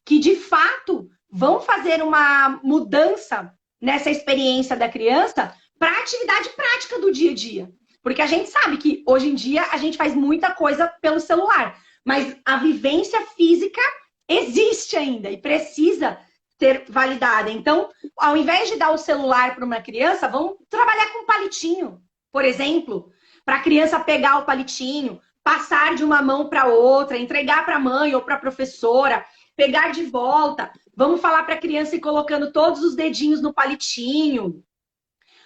que, de fato, vão fazer uma mudança nessa experiência da criança para a atividade prática do dia a dia. Porque a gente sabe que, hoje em dia, a gente faz muita coisa pelo celular. Mas a vivência física existe ainda e precisa ter validada. Então, ao invés de dar o celular para uma criança, vamos trabalhar com palitinho, por exemplo, para a criança pegar o palitinho, passar de uma mão para outra, entregar para a mãe ou para a professora, pegar de volta. Vamos falar para a criança ir colocando todos os dedinhos no palitinho.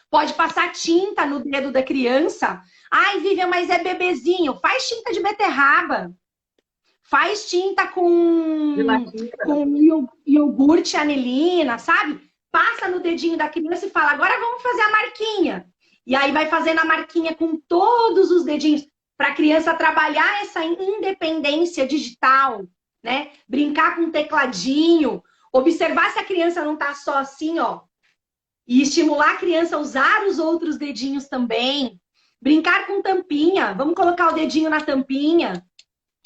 Pode passar tinta no dedo da criança. Ai, Vivian, mas é bebezinho. Faz tinta de beterraba. Faz tinta com iogurte anilina, sabe? Passa no dedinho da criança e fala, agora vamos fazer a marquinha. E aí vai fazendo a marquinha com todos os dedinhos, para a criança trabalhar essa independência digital, né? Brincar com tecladinho, observar se a criança não tá só assim, ó. E estimular a criança a usar os outros dedinhos também. Brincar com tampinha. Vamos colocar o dedinho na tampinha.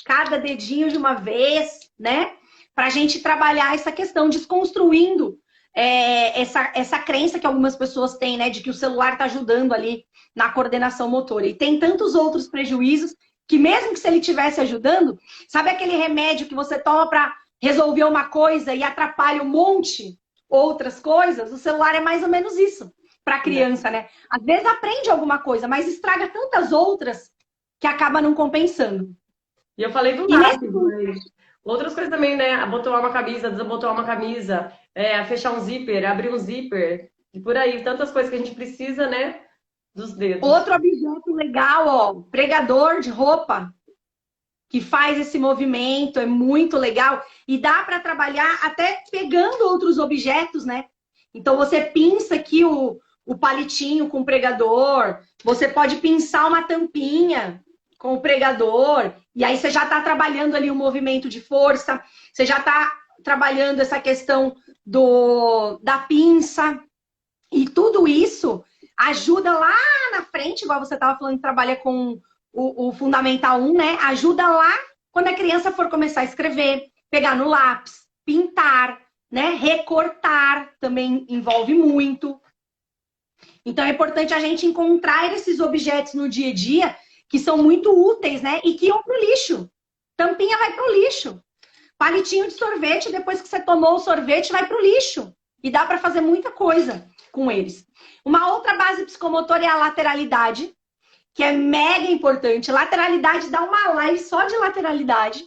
Cada dedinho de uma vez, né? Para a gente trabalhar essa questão, desconstruindo essa crença que algumas pessoas têm, né? De que o celular está ajudando ali na coordenação motora. E tem tantos outros prejuízos que mesmo que se ele estivesse ajudando, sabe aquele remédio que você toma para resolver uma coisa e atrapalha um monte outras coisas? O celular é mais ou menos isso para a criança, né? Às vezes aprende alguma coisa, mas estraga tantas outras que acaba não compensando. E eu falei do lápis, mas outras coisas também, né? Abotoar uma camisa, desabotoar uma camisa, fechar um zíper, abrir um zíper, e por aí. Tantas coisas que a gente precisa, né? dos dedos. Outro objeto legal, ó, pregador de roupa, que faz esse movimento, é muito legal. E dá para trabalhar até pegando outros objetos, né? Então você pinça aqui o palitinho com o pregador, você pode pinçar uma tampinha com o pregador, e aí você já está trabalhando ali o movimento de força, você já está trabalhando essa questão da pinça, e tudo isso ajuda lá na frente, igual você estava falando, que trabalha com o Fundamental 1, né? Ajuda lá quando a criança for começar a escrever, pegar no lápis, pintar, né? Recortar também envolve muito. Então é importante a gente encontrar esses objetos no dia a dia que são muito úteis, né? E que iam pro lixo. Tampinha vai pro lixo. Palitinho de sorvete, depois que você tomou o sorvete, vai pro lixo. E dá para fazer muita coisa com eles. Uma outra base psicomotora é a lateralidade, que é mega importante. Lateralidade dá uma live só de lateralidade.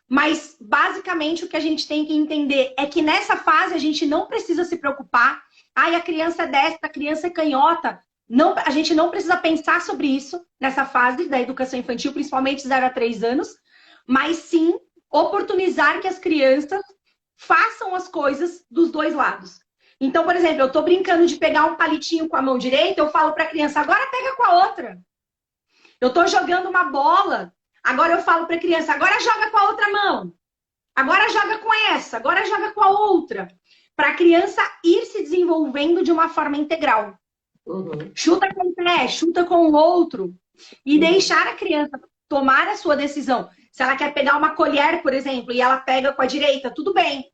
Mas, basicamente, o que a gente tem que entender é que nessa fase a gente não precisa se preocupar. Ai, a criança é destra, a criança é canhota. Não, a gente não precisa pensar sobre isso nessa fase da educação infantil, principalmente 0 a 3 anos. Mas sim, oportunizar que as crianças façam as coisas dos dois lados. Então, por exemplo, eu estou brincando de pegar um palitinho com a mão direita, eu falo para a criança, agora pega com a outra. Eu estou jogando uma bola, agora eu falo para a criança, agora joga com a outra mão. Agora joga com essa, agora joga com a outra. Para a criança ir se desenvolvendo de uma forma integral. Uhum. Chuta com um pé, chuta com o outro. E deixar a criança tomar a sua decisão. Se ela quer pegar uma colher, por exemplo, e ela pega com a direita, tudo bem.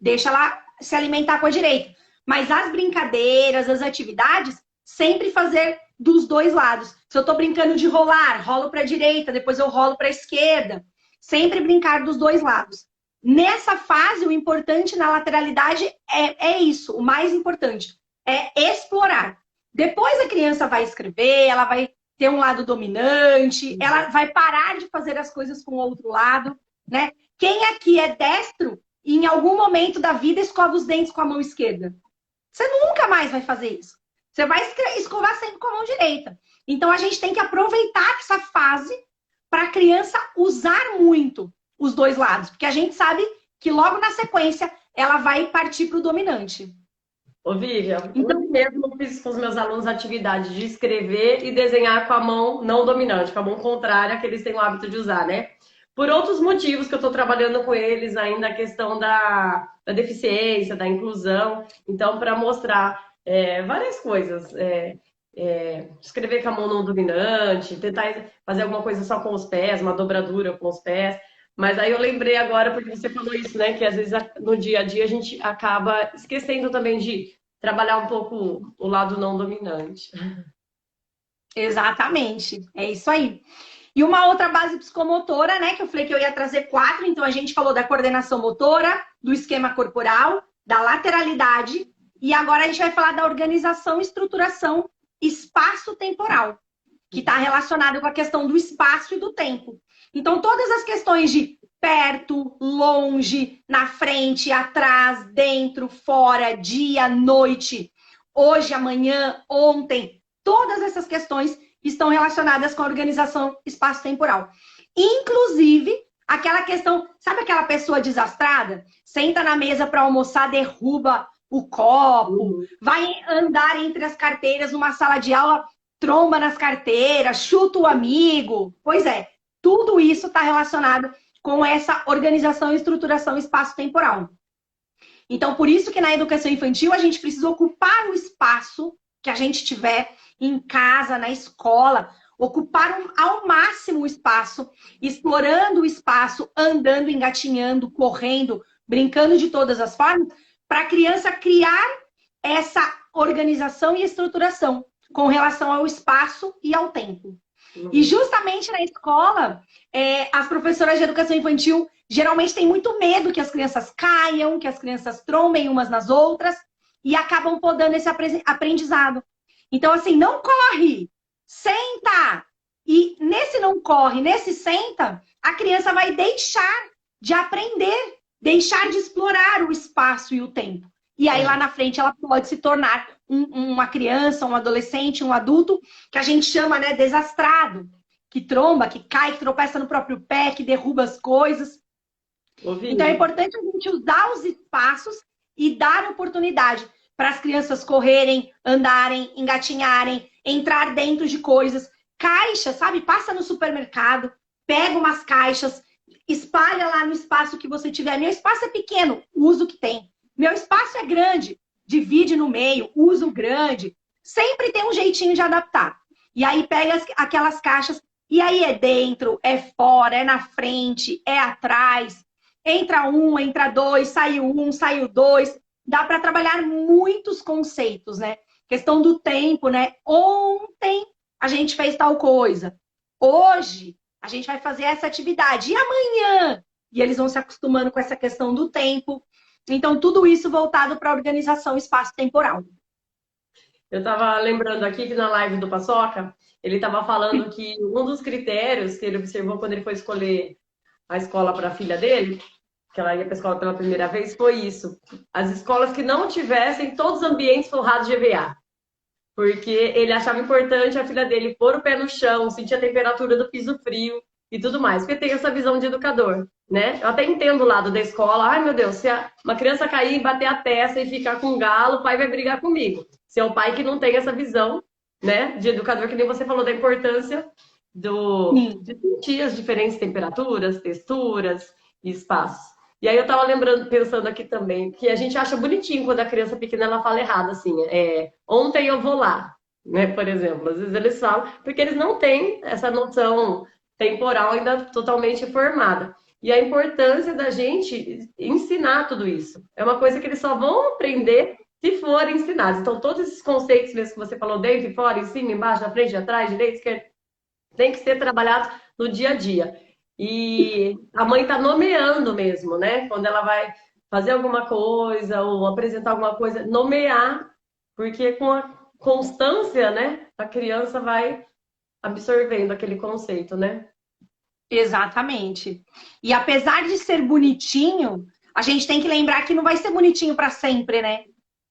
Deixa ela se alimentar com a direita. Mas as brincadeiras, as atividades, sempre fazer dos dois lados. Se eu estou brincando de rolar, rolo para a direita, depois eu rolo para a esquerda. Sempre brincar dos dois lados. Nessa fase, o importante na lateralidade é isso. O mais importante é explorar. Depois a criança vai escrever, ela vai ter um lado dominante, ela vai parar de fazer as coisas com o outro lado, né? Quem aqui é destro e em algum momento da vida escova os dentes com a mão esquerda? Você nunca mais vai fazer isso. Você vai escovar sempre com a mão direita. Então a gente tem que aproveitar essa fase para a criança usar muito os dois lados, porque a gente sabe que logo na sequência ela vai partir para o dominante. Ô, Vivian, então, hoje mesmo eu fiz com os meus alunos a atividade de escrever e desenhar com a mão não dominante, com a mão contrária, que eles têm o hábito de usar, né? Por outros motivos que eu estou trabalhando com eles ainda, a questão da deficiência, da inclusão. Então, para mostrar várias coisas. Escrever com a mão não dominante, tentar fazer alguma coisa só com os pés, uma dobradura com os pés. Mas aí eu lembrei agora, porque você falou isso, né? Que às vezes no dia a dia a gente acaba esquecendo também de trabalhar um pouco o lado não dominante. Exatamente, é isso aí. E uma outra base psicomotora, né? Que eu falei que eu ia trazer 4. Então a gente falou da coordenação motora, do esquema corporal, da lateralidade. E agora a gente vai falar da organização e estruturação espaço-temporal, que está relacionado com a questão do espaço e do tempo. Então, todas as questões de perto, longe, na frente, atrás, dentro, fora, dia, noite, hoje, amanhã, ontem, todas essas questões estão relacionadas com a organização espaço-temporal. Inclusive, aquela questão, sabe aquela pessoa desastrada? Senta na mesa para almoçar, derruba o copo, vai andar entre as carteiras numa sala de aula, tromba nas carteiras, chuta o amigo. Pois é. Tudo isso está relacionado com essa organização e estruturação espaço-temporal. Então, por isso que na educação infantil a gente precisa ocupar o espaço que a gente tiver em casa, na escola, ocupar ao máximo o espaço, explorando o espaço, andando, engatinhando, correndo, brincando de todas as formas, para a criança criar essa organização e estruturação com relação ao espaço e ao tempo. E justamente na escola, as professoras de educação infantil geralmente têm muito medo que as crianças caiam, que as crianças trombem umas nas outras e acabam podando esse aprendizado. Então, assim, não corre, senta. E nesse não corre, nesse senta, a criança vai deixar de aprender, deixar de explorar o espaço e o tempo. E aí lá na frente ela pode se tornar uma criança, um adolescente, um adulto, que a gente chama, né, desastrado, que tromba, que cai, que tropeça no próprio pé, que derruba as coisas. Então é Ouvindo. importante a gente usar os espaços e dar oportunidade para as crianças correrem, andarem, engatinharem, entrar dentro de coisas. Caixa, sabe? Passa no supermercado, pega umas caixas, espalha lá no espaço que você tiver. Meu espaço é pequeno, usa o que tem. Meu espaço é grande, divide no meio, usa o grande. Sempre tem um jeitinho de adaptar. E aí pega aquelas caixas, e aí é dentro, é fora, é na frente, é atrás. Entra um, entra dois, saiu dois. Dá para trabalhar muitos conceitos, né? Questão do tempo, né? Ontem a gente fez tal coisa. Hoje a gente vai fazer essa atividade. E amanhã? E eles vão se acostumando com essa questão do tempo. Então, tudo isso voltado para a organização espaço-temporal. Eu estava lembrando aqui que na live do Paçoca, ele estava falando que um dos critérios que ele observou quando ele foi escolher a escola para a filha dele, que ela ia para a escola pela primeira vez, foi isso. As escolas que não tivessem todos os ambientes forrados de EVA. Porque ele achava importante a filha dele pôr o pé no chão, sentir a temperatura do piso frio e tudo mais. Porque tem essa visão de educador, né? Eu até entendo o lado da escola. Ai, meu Deus, se uma criança cair, bater a testa e ficar com galo, o pai vai brigar comigo. Se é o pai que não tem essa visão, né, de educador, que nem você falou da importância de sentir as diferentes temperaturas, texturas e espaços. E aí eu tava lembrando, pensando aqui também, que a gente acha bonitinho quando a criança pequena ela fala errado, assim, ontem eu vou lá, né, por exemplo. Às vezes eles falam, porque eles não têm essa noção temporal ainda totalmente formada. E a importância da gente ensinar tudo isso. É uma coisa que eles só vão aprender se forem ensinados. Então, todos esses conceitos mesmo que você falou, dentro e fora, em cima, embaixo, na frente, atrás, direita, esquerda, tem que ser trabalhado no dia a dia. E a mãe está nomeando mesmo, né? Quando ela vai fazer alguma coisa ou apresentar alguma coisa, nomear, porque com a constância, né, a criança vai absorvendo aquele conceito, né? Exatamente. E apesar de ser bonitinho, a gente tem que lembrar que não vai ser bonitinho para sempre, né?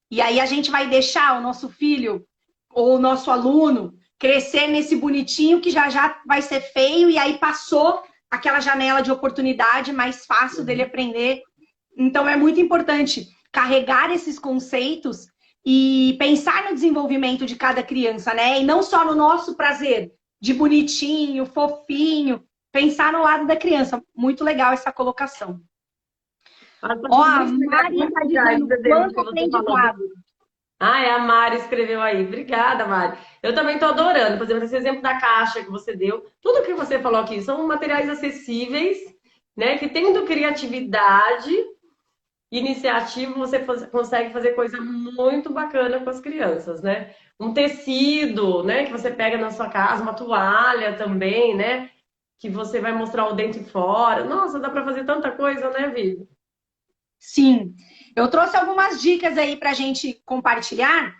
E aí a gente vai deixar o nosso filho ou o nosso aluno crescer nesse bonitinho que já já vai ser feio e aí passou aquela janela de oportunidade mais fácil dele aprender. Então é muito importante carregar esses conceitos e pensar no desenvolvimento de cada criança, né? E não só no nosso prazer de bonitinho, fofinho, pensar no lado da criança. Muito legal essa colocação. Ó, a Mari está dizendo quanto aprendizado. Ah, a Mari escreveu aí. Obrigada, Mari. Eu também estou adorando. Por exemplo, esse exemplo da caixa que você deu. Tudo que você falou aqui são materiais acessíveis, né? Que tendo criatividade, iniciativa, você consegue fazer coisa muito bacana com as crianças, né? Um tecido, né? Que você pega na sua casa, uma toalha também, né? Que você vai mostrar o dentro e fora. Nossa, dá para fazer tanta coisa, né, Vivi? Sim, eu trouxe algumas dicas aí para a gente compartilhar.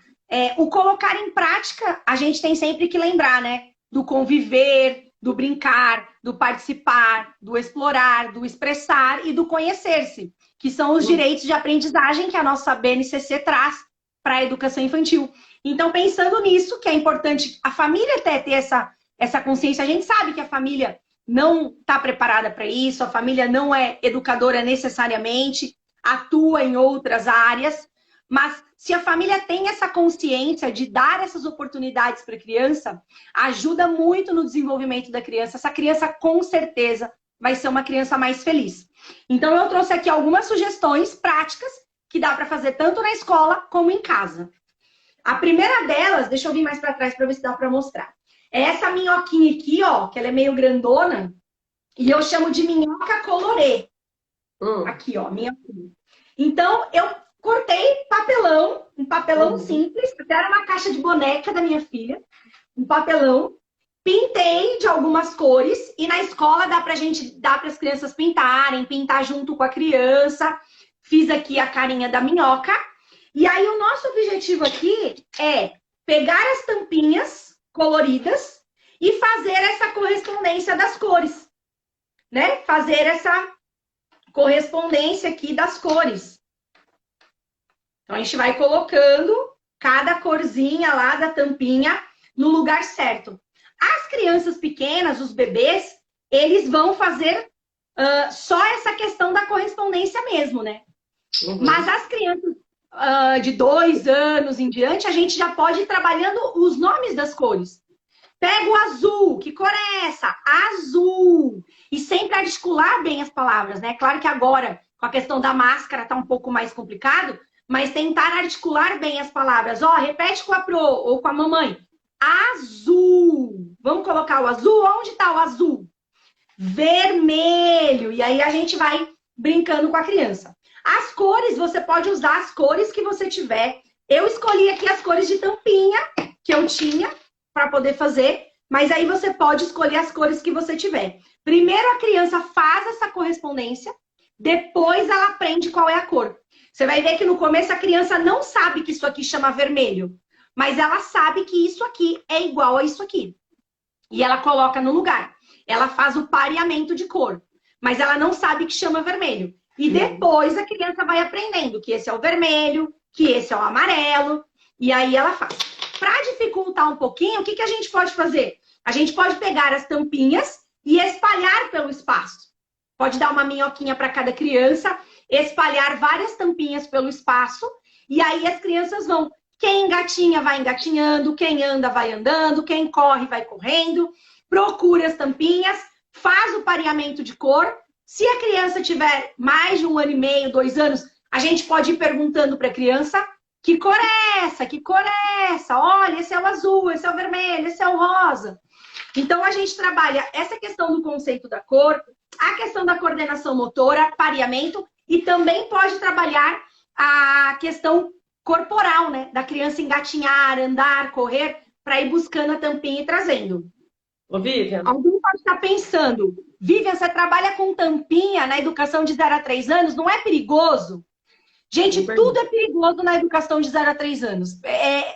O colocar em prática, a gente tem sempre que lembrar, né? Do conviver, do brincar, do participar, do explorar, do expressar e do conhecer-se, que são os direitos de aprendizagem que a nossa BNCC traz para a educação infantil. Então, pensando nisso, que é importante a família até ter essa consciência, a gente sabe que a família não está preparada para isso, a família não é educadora necessariamente, atua em outras áreas, mas se a família tem essa consciência de dar essas oportunidades para a criança, ajuda muito no desenvolvimento da criança. Essa criança, com certeza, vai ser uma criança mais feliz. Então, eu trouxe aqui algumas sugestões práticas que dá para fazer tanto na escola como em casa. A primeira delas, deixa eu vir mais para trás para ver se dá para mostrar. É essa minhoquinha aqui, ó, que ela é meio grandona, e eu chamo de minhoca colorê. Aqui, ó, minhoquinha. Então, eu cortei papelão, um papelão simples, até era uma caixa de boneca da minha filha, um papelão, pintei de algumas cores, e na escola dá para as crianças pintarem, pintar junto com a criança. Fiz aqui a carinha da minhoca. E aí, o nosso objetivo aqui é pegar as tampinhas coloridas e fazer essa correspondência das cores, né? Fazer essa correspondência aqui das cores. Então, a gente vai colocando cada corzinha lá da tampinha no lugar certo. As crianças pequenas, os bebês, eles vão fazer só essa questão da correspondência mesmo, né? Uhum. Mas as crianças de 2 anos em diante, a gente já pode ir trabalhando os nomes das cores. Pega o azul, que cor é essa? Azul! E sempre articular bem as palavras, né? Claro que agora, com a questão da máscara, tá um pouco mais complicado, mas tentar articular bem as palavras. Ó, repete com a Pro ou com a mamãe. Azul! Vamos colocar o azul? Onde tá o azul? Vermelho! E aí a gente vai brincando com a criança. As cores, você pode usar as cores que você tiver. Eu escolhi aqui as cores de tampinha que eu tinha para poder fazer, mas aí você pode escolher as cores que você tiver. Primeiro a criança faz essa correspondência, depois ela aprende qual é a cor. Você vai ver que no começo a criança não sabe que isso aqui chama vermelho, mas ela sabe que isso aqui é igual a isso aqui. E ela coloca no lugar. Ela faz o pareamento de cor, mas ela não sabe que chama vermelho. E depois a criança vai aprendendo que esse é o vermelho, que esse é o amarelo, e aí ela faz. Para dificultar um pouquinho, o que a gente pode fazer? A gente pode pegar as tampinhas e espalhar pelo espaço. Pode dar uma minhoquinha para cada criança, espalhar várias tampinhas pelo espaço, e aí as crianças vão. Quem engatinha vai engatinhando, quem anda vai andando, quem corre vai correndo, procura as tampinhas, faz o pareamento de cor. Se a criança tiver mais de 1 ano e meio, 2 anos, a gente pode ir perguntando para a criança que cor é essa? Que cor é essa? Olha, esse é o azul, esse é o vermelho, esse é o rosa. Então, a gente trabalha essa questão do conceito da cor, a questão da coordenação motora, pareamento, e também pode trabalhar a questão corporal, né? Da criança engatinhar, andar, correr, para ir buscando a tampinha e trazendo. Ô, Vivian. Alguém pode estar pensando, Vivian, você trabalha com tampinha na educação de 0 a 3 anos, não é perigoso? Gente, tudo é perigoso na educação de 0 a 3 anos.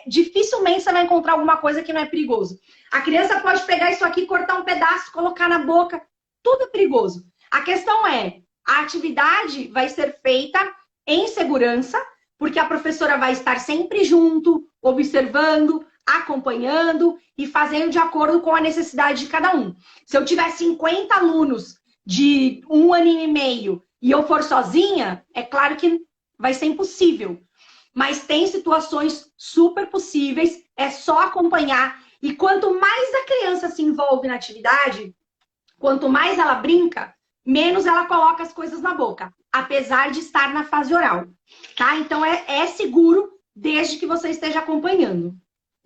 Dificilmente você vai encontrar alguma coisa que não é perigoso. A criança pode pegar isso aqui, cortar um pedaço, colocar na boca. Tudo é perigoso. A questão é, a atividade vai ser feita em segurança, porque a professora vai estar sempre junto, observando, acompanhando e fazendo de acordo com a necessidade de cada um. Se eu tiver 50 alunos de 1 ano e meio e eu for sozinha, é claro que vai ser impossível. Mas tem situações super possíveis, é só acompanhar. E quanto mais a criança se envolve na atividade, quanto mais ela brinca, menos ela coloca as coisas na boca, apesar de estar na fase oral. Tá? Então é seguro desde que você esteja acompanhando.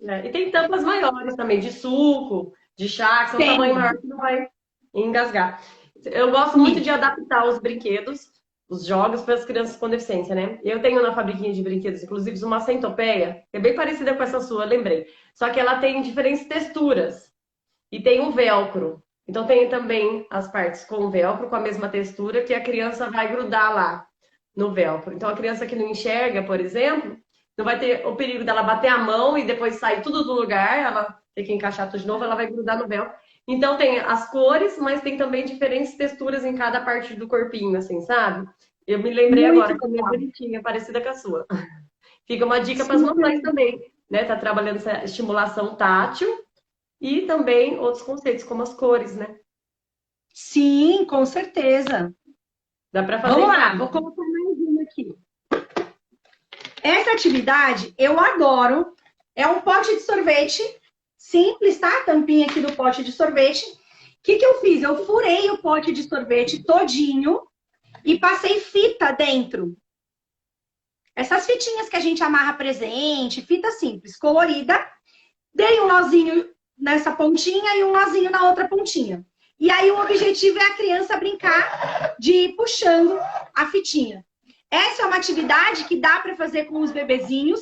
E tem tampas maiores também, de suco, de chá, que são tamanho maior que não vai engasgar. Eu gosto muito de adaptar os brinquedos, os jogos para as crianças com deficiência, né? Eu tenho na fabriquinha de brinquedos, inclusive, uma centopeia, que é bem parecida com essa sua, lembrei. Só que ela tem diferentes texturas. E tem um velcro. Então tem também as partes com velcro, com a mesma textura, que a criança vai grudar lá no velcro. Então a criança que não enxerga, por exemplo, não vai ter o perigo dela bater a mão e depois sair tudo do lugar, ela tem que encaixar tudo de novo, ela vai grudar no velcro. Então tem as cores, mas tem também diferentes texturas em cada parte do corpinho, assim, sabe? Eu me lembrei muito agora que a minha bonitinha, parecida com a sua. Fica uma dica para as mamães também, né? Tá trabalhando essa estimulação tátil e também outros conceitos, como as cores, né? Sim, com certeza. Dá para fazer. Vamos lá, vou colocar mais uma aqui. Essa atividade eu adoro. É um pote de sorvete simples, tá? A tampinha aqui do pote de sorvete. O que eu fiz? Eu furei o pote de sorvete todinho e passei fita dentro. Essas fitinhas que a gente amarra presente, fita simples, colorida. Dei um nozinho nessa pontinha e um nozinho na outra pontinha. E aí o objetivo é a criança brincar de ir puxando a fitinha. Essa é uma atividade que dá para fazer com os bebezinhos,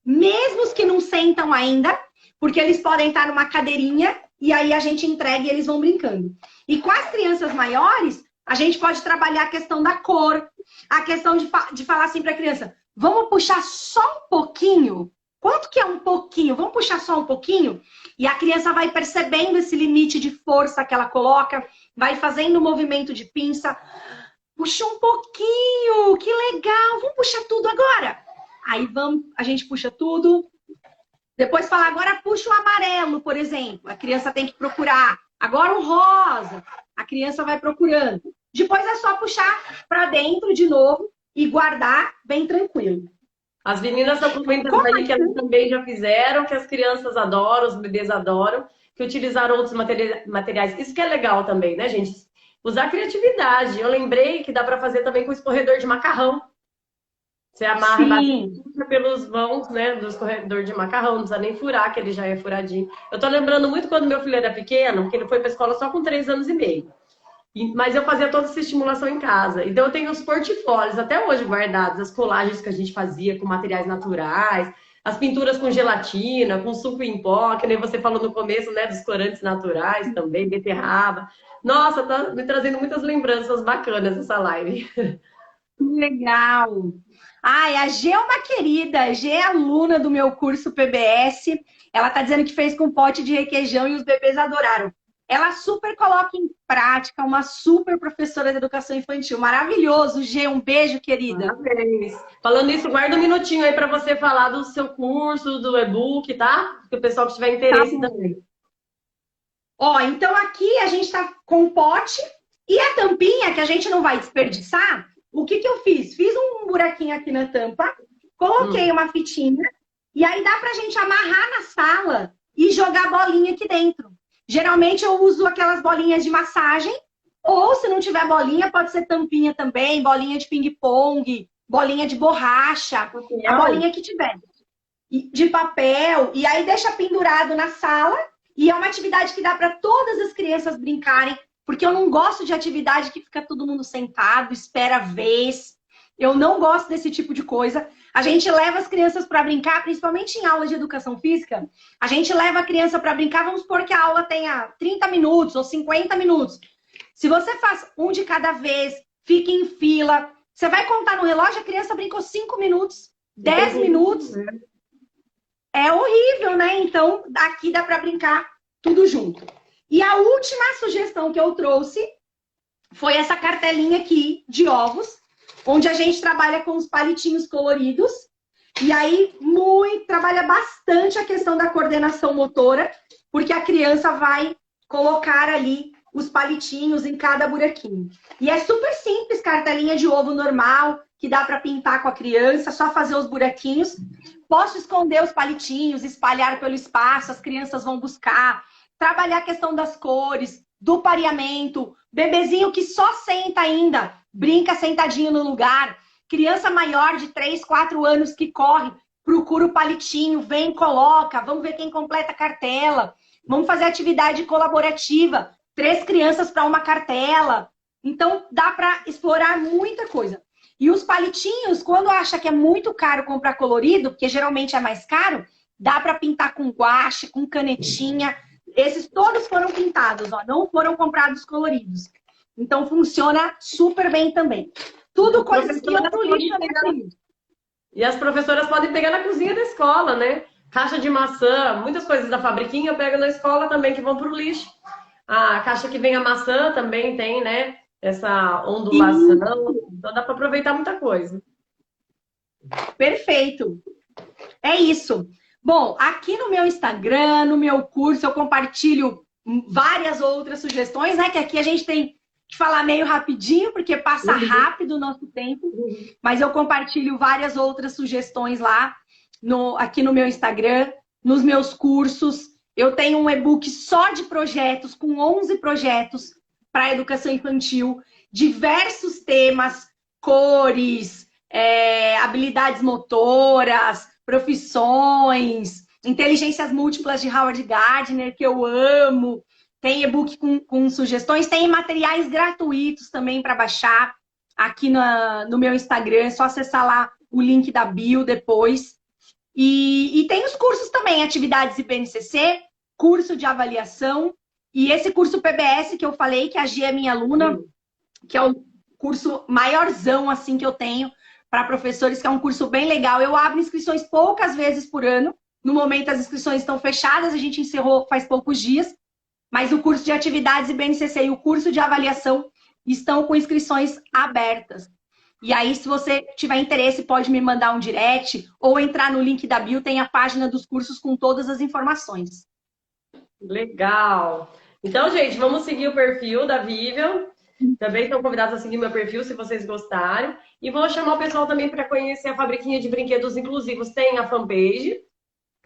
mesmo os que não sentam ainda, porque eles podem estar numa cadeirinha e aí a gente entrega e eles vão brincando. E com as crianças maiores, a gente pode trabalhar a questão da cor, a questão de falar assim para a criança, vamos puxar só um pouquinho? Quanto que é um pouquinho? Vamos puxar só um pouquinho? E a criança vai percebendo esse limite de força que ela coloca, vai fazendo o movimento de pinça. Puxa um pouquinho, que legal, vamos puxar tudo agora. aí vamos, a gente puxa tudo. Depois fala, agora puxa o amarelo, por exemplo. A criança tem que procurar. Agora o rosa. A criança vai procurando. Depois é só puxar para dentro de novo e guardar bem tranquilo. As meninas estão comentando aí que elas também já fizeram, que as crianças adoram, os bebês adoram, que utilizaram outros materiais. Isso que é legal também, né, gente? Usar criatividade. Eu lembrei que dá para fazer também com escorredor de macarrão. Você amarra pelos vãos, né, do escorredor de macarrão, não precisa nem furar, que ele já é furadinho. Eu tô lembrando muito quando meu filho era pequeno, que ele foi para a escola só com 3 anos e meio. Mas eu fazia toda essa estimulação em casa. Então eu tenho os portfólios até hoje guardados, as colagens que a gente fazia com materiais naturais, as pinturas com gelatina, com suco em pó, que nem você falou no começo, né, dos corantes naturais também, beterraba. Nossa, tá me trazendo muitas lembranças bacanas essa live. Legal! Ai, a G é uma querida, a G é aluna do meu curso PBS. Ela tá dizendo que fez com pote de requeijão e os bebês adoraram. Ela super coloca em prática, uma super professora de educação infantil. Maravilhoso, G. Um beijo, querida. Parabéns. Falando isso, guarda um minutinho aí para você falar do seu curso, do e-book, tá? Que o pessoal que tiver interesse também. Ó, então aqui a gente tá com o pote e a tampinha, que a gente não vai desperdiçar. O que que eu fiz? Fiz um buraquinho aqui na tampa, coloquei uma fitinha e aí dá pra gente amarrar na sala e jogar a bolinha aqui dentro. Geralmente eu uso aquelas bolinhas de massagem, ou se não tiver bolinha, pode ser tampinha também, bolinha de ping-pong, bolinha de borracha, a bolinha que tiver. De papel, e aí deixa pendurado na sala, e é uma atividade que dá para todas as crianças brincarem, porque eu não gosto de atividade que fica todo mundo sentado, espera a vez. Eu não gosto desse tipo de coisa. A gente leva as crianças para brincar, principalmente em aula de educação física. A gente leva a criança para brincar, vamos supor que a aula tenha 30 minutos ou 50 minutos. Se você faz um de cada vez, fica em fila, você vai contar no relógio, a criança brincou 5 minutos, 10 minutos. É horrível, né? Então, aqui dá para brincar tudo junto. E a última sugestão que eu trouxe foi essa cartelinha aqui de ovos, onde a gente trabalha com os palitinhos coloridos. E aí, trabalha bastante a questão da coordenação motora, porque a criança vai colocar ali os palitinhos em cada buraquinho. E é super simples, cartelinha de ovo normal, que dá para pintar com a criança, só fazer os buraquinhos. Posso esconder os palitinhos, espalhar pelo espaço, as crianças vão buscar. Trabalhar a questão das cores, do pareamento, bebezinho que só senta ainda, brinca sentadinho no lugar. Criança maior de 3, 4 anos que corre, procura o palitinho, vem, coloca. Vamos ver quem completa a cartela. Vamos fazer atividade colaborativa. 3 crianças para uma cartela. Então, dá para explorar muita coisa. E os palitinhos, quando acha que é muito caro comprar colorido, porque geralmente é mais caro, dá para pintar com guache, com canetinha. Esses todos foram pintados, ó, não foram comprados coloridos. Então, funciona super bem também. Tudo coisas que iam pro lixo. E as professoras podem pegar na cozinha da escola, né? Caixa de maçã, muitas coisas da fabriquinha eu pego na escola também que vão pro lixo. A caixa que vem a maçã também tem, né? Essa ondulação. Então dá para aproveitar muita coisa. Perfeito. É isso. Bom, aqui no meu Instagram, no meu curso, eu compartilho várias outras sugestões, né? Que aqui a gente tem que falar meio rapidinho, porque passa rápido o nosso tempo. Mas eu compartilho várias outras sugestões lá, aqui no meu Instagram, nos meus cursos. Eu tenho um e-book só de projetos, com 11 projetos para educação infantil, diversos temas, cores, habilidades motoras, profissões, inteligências múltiplas de Howard Gardner, que eu amo. Tem e-book com sugestões, tem materiais gratuitos também para baixar aqui no meu Instagram. É só acessar lá o link da bio depois. E tem os cursos também, atividades IBNCC, curso de avaliação. E esse curso PBS que eu falei, que a Gia é minha aluna, que é o curso maiorzão assim que eu tenho para professores, que é um curso bem legal. Eu abro inscrições poucas vezes por ano. No momento as inscrições estão fechadas, a gente encerrou faz poucos dias. Mas o curso de atividades IBNCC e o curso de avaliação estão com inscrições abertas. E aí, se você tiver interesse, pode me mandar um direct ou entrar no link da bio, tem a página dos cursos com todas as informações. Legal. Então, gente, vamos seguir o perfil da Vivian. Também estão convidados a seguir meu perfil, se vocês gostarem. E vou chamar o pessoal também para conhecer a Fabriquinha de Brinquedos Inclusivos. Tem a fanpage,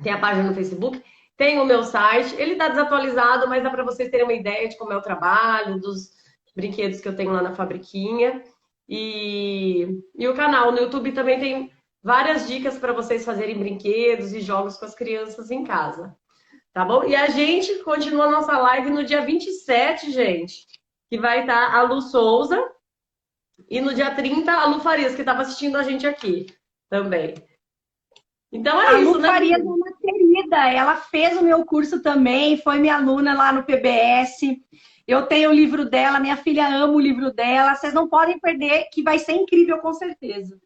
tem a página no Facebook, tem o meu site. Ele está desatualizado, mas dá para vocês terem uma ideia de como é o trabalho, dos brinquedos que eu tenho lá na Fabriquinha. E o canal no YouTube também tem várias dicas para vocês fazerem brinquedos e jogos com as crianças em casa. Tá bom? E a gente continua a nossa live no dia 27, gente, que vai estar a Lu Souza. E no dia 30, a Lu Farias, que estava assistindo a gente aqui também. Então é A isso, Lu né? Farias é uma querida, ela fez o meu curso também, foi minha aluna lá no PBS. Eu tenho o livro dela, minha filha ama o livro dela. Vocês não podem perder, que vai ser incrível, com certeza.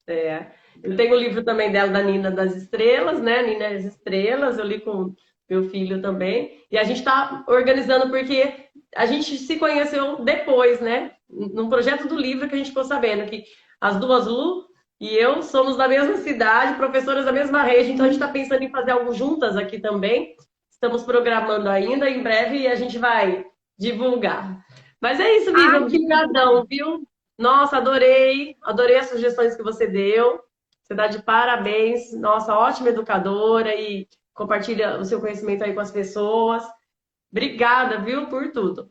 É. Eu tenho o livro também dela, da Nina das Estrelas, né? Nina das Estrelas, eu li com meu filho também. E a gente está organizando porque a gente se conheceu depois, né? Num projeto do livro que a gente ficou sabendo que as duas, Lu e eu, somos da mesma cidade, professoras da mesma rede, então a gente está pensando em fazer algo juntas aqui também. Estamos programando ainda, em breve a gente vai divulgar. Mas é isso, Vivian, obrigadão, viu? Nossa, adorei, adorei as sugestões que você deu. Você dá de parabéns, nossa, ótima educadora e compartilha o seu conhecimento aí com as pessoas. Obrigada, viu, por tudo.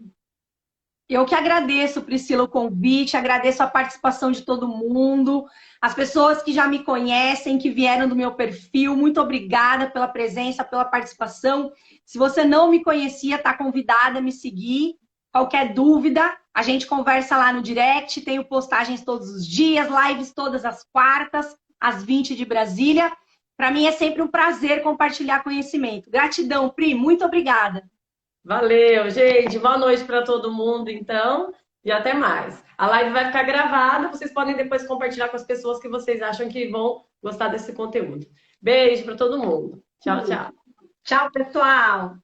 Eu que agradeço, Priscila, o convite, agradeço a participação de todo mundo, as pessoas que já me conhecem, que vieram do meu perfil, muito obrigada pela presença, pela participação. Se você não me conhecia, está convidada a me seguir. Qualquer dúvida, a gente conversa lá no direct, tenho postagens todos os dias, lives todas as quartas, às 20 de Brasília. Para mim é sempre um prazer compartilhar conhecimento. Gratidão, Pri, muito obrigada. Valeu, gente. Boa noite para todo mundo, então, e até mais. A live vai ficar gravada, vocês podem depois compartilhar com as pessoas que vocês acham que vão gostar desse conteúdo. Beijo para todo mundo. Tchau, tchau. Tchau, pessoal.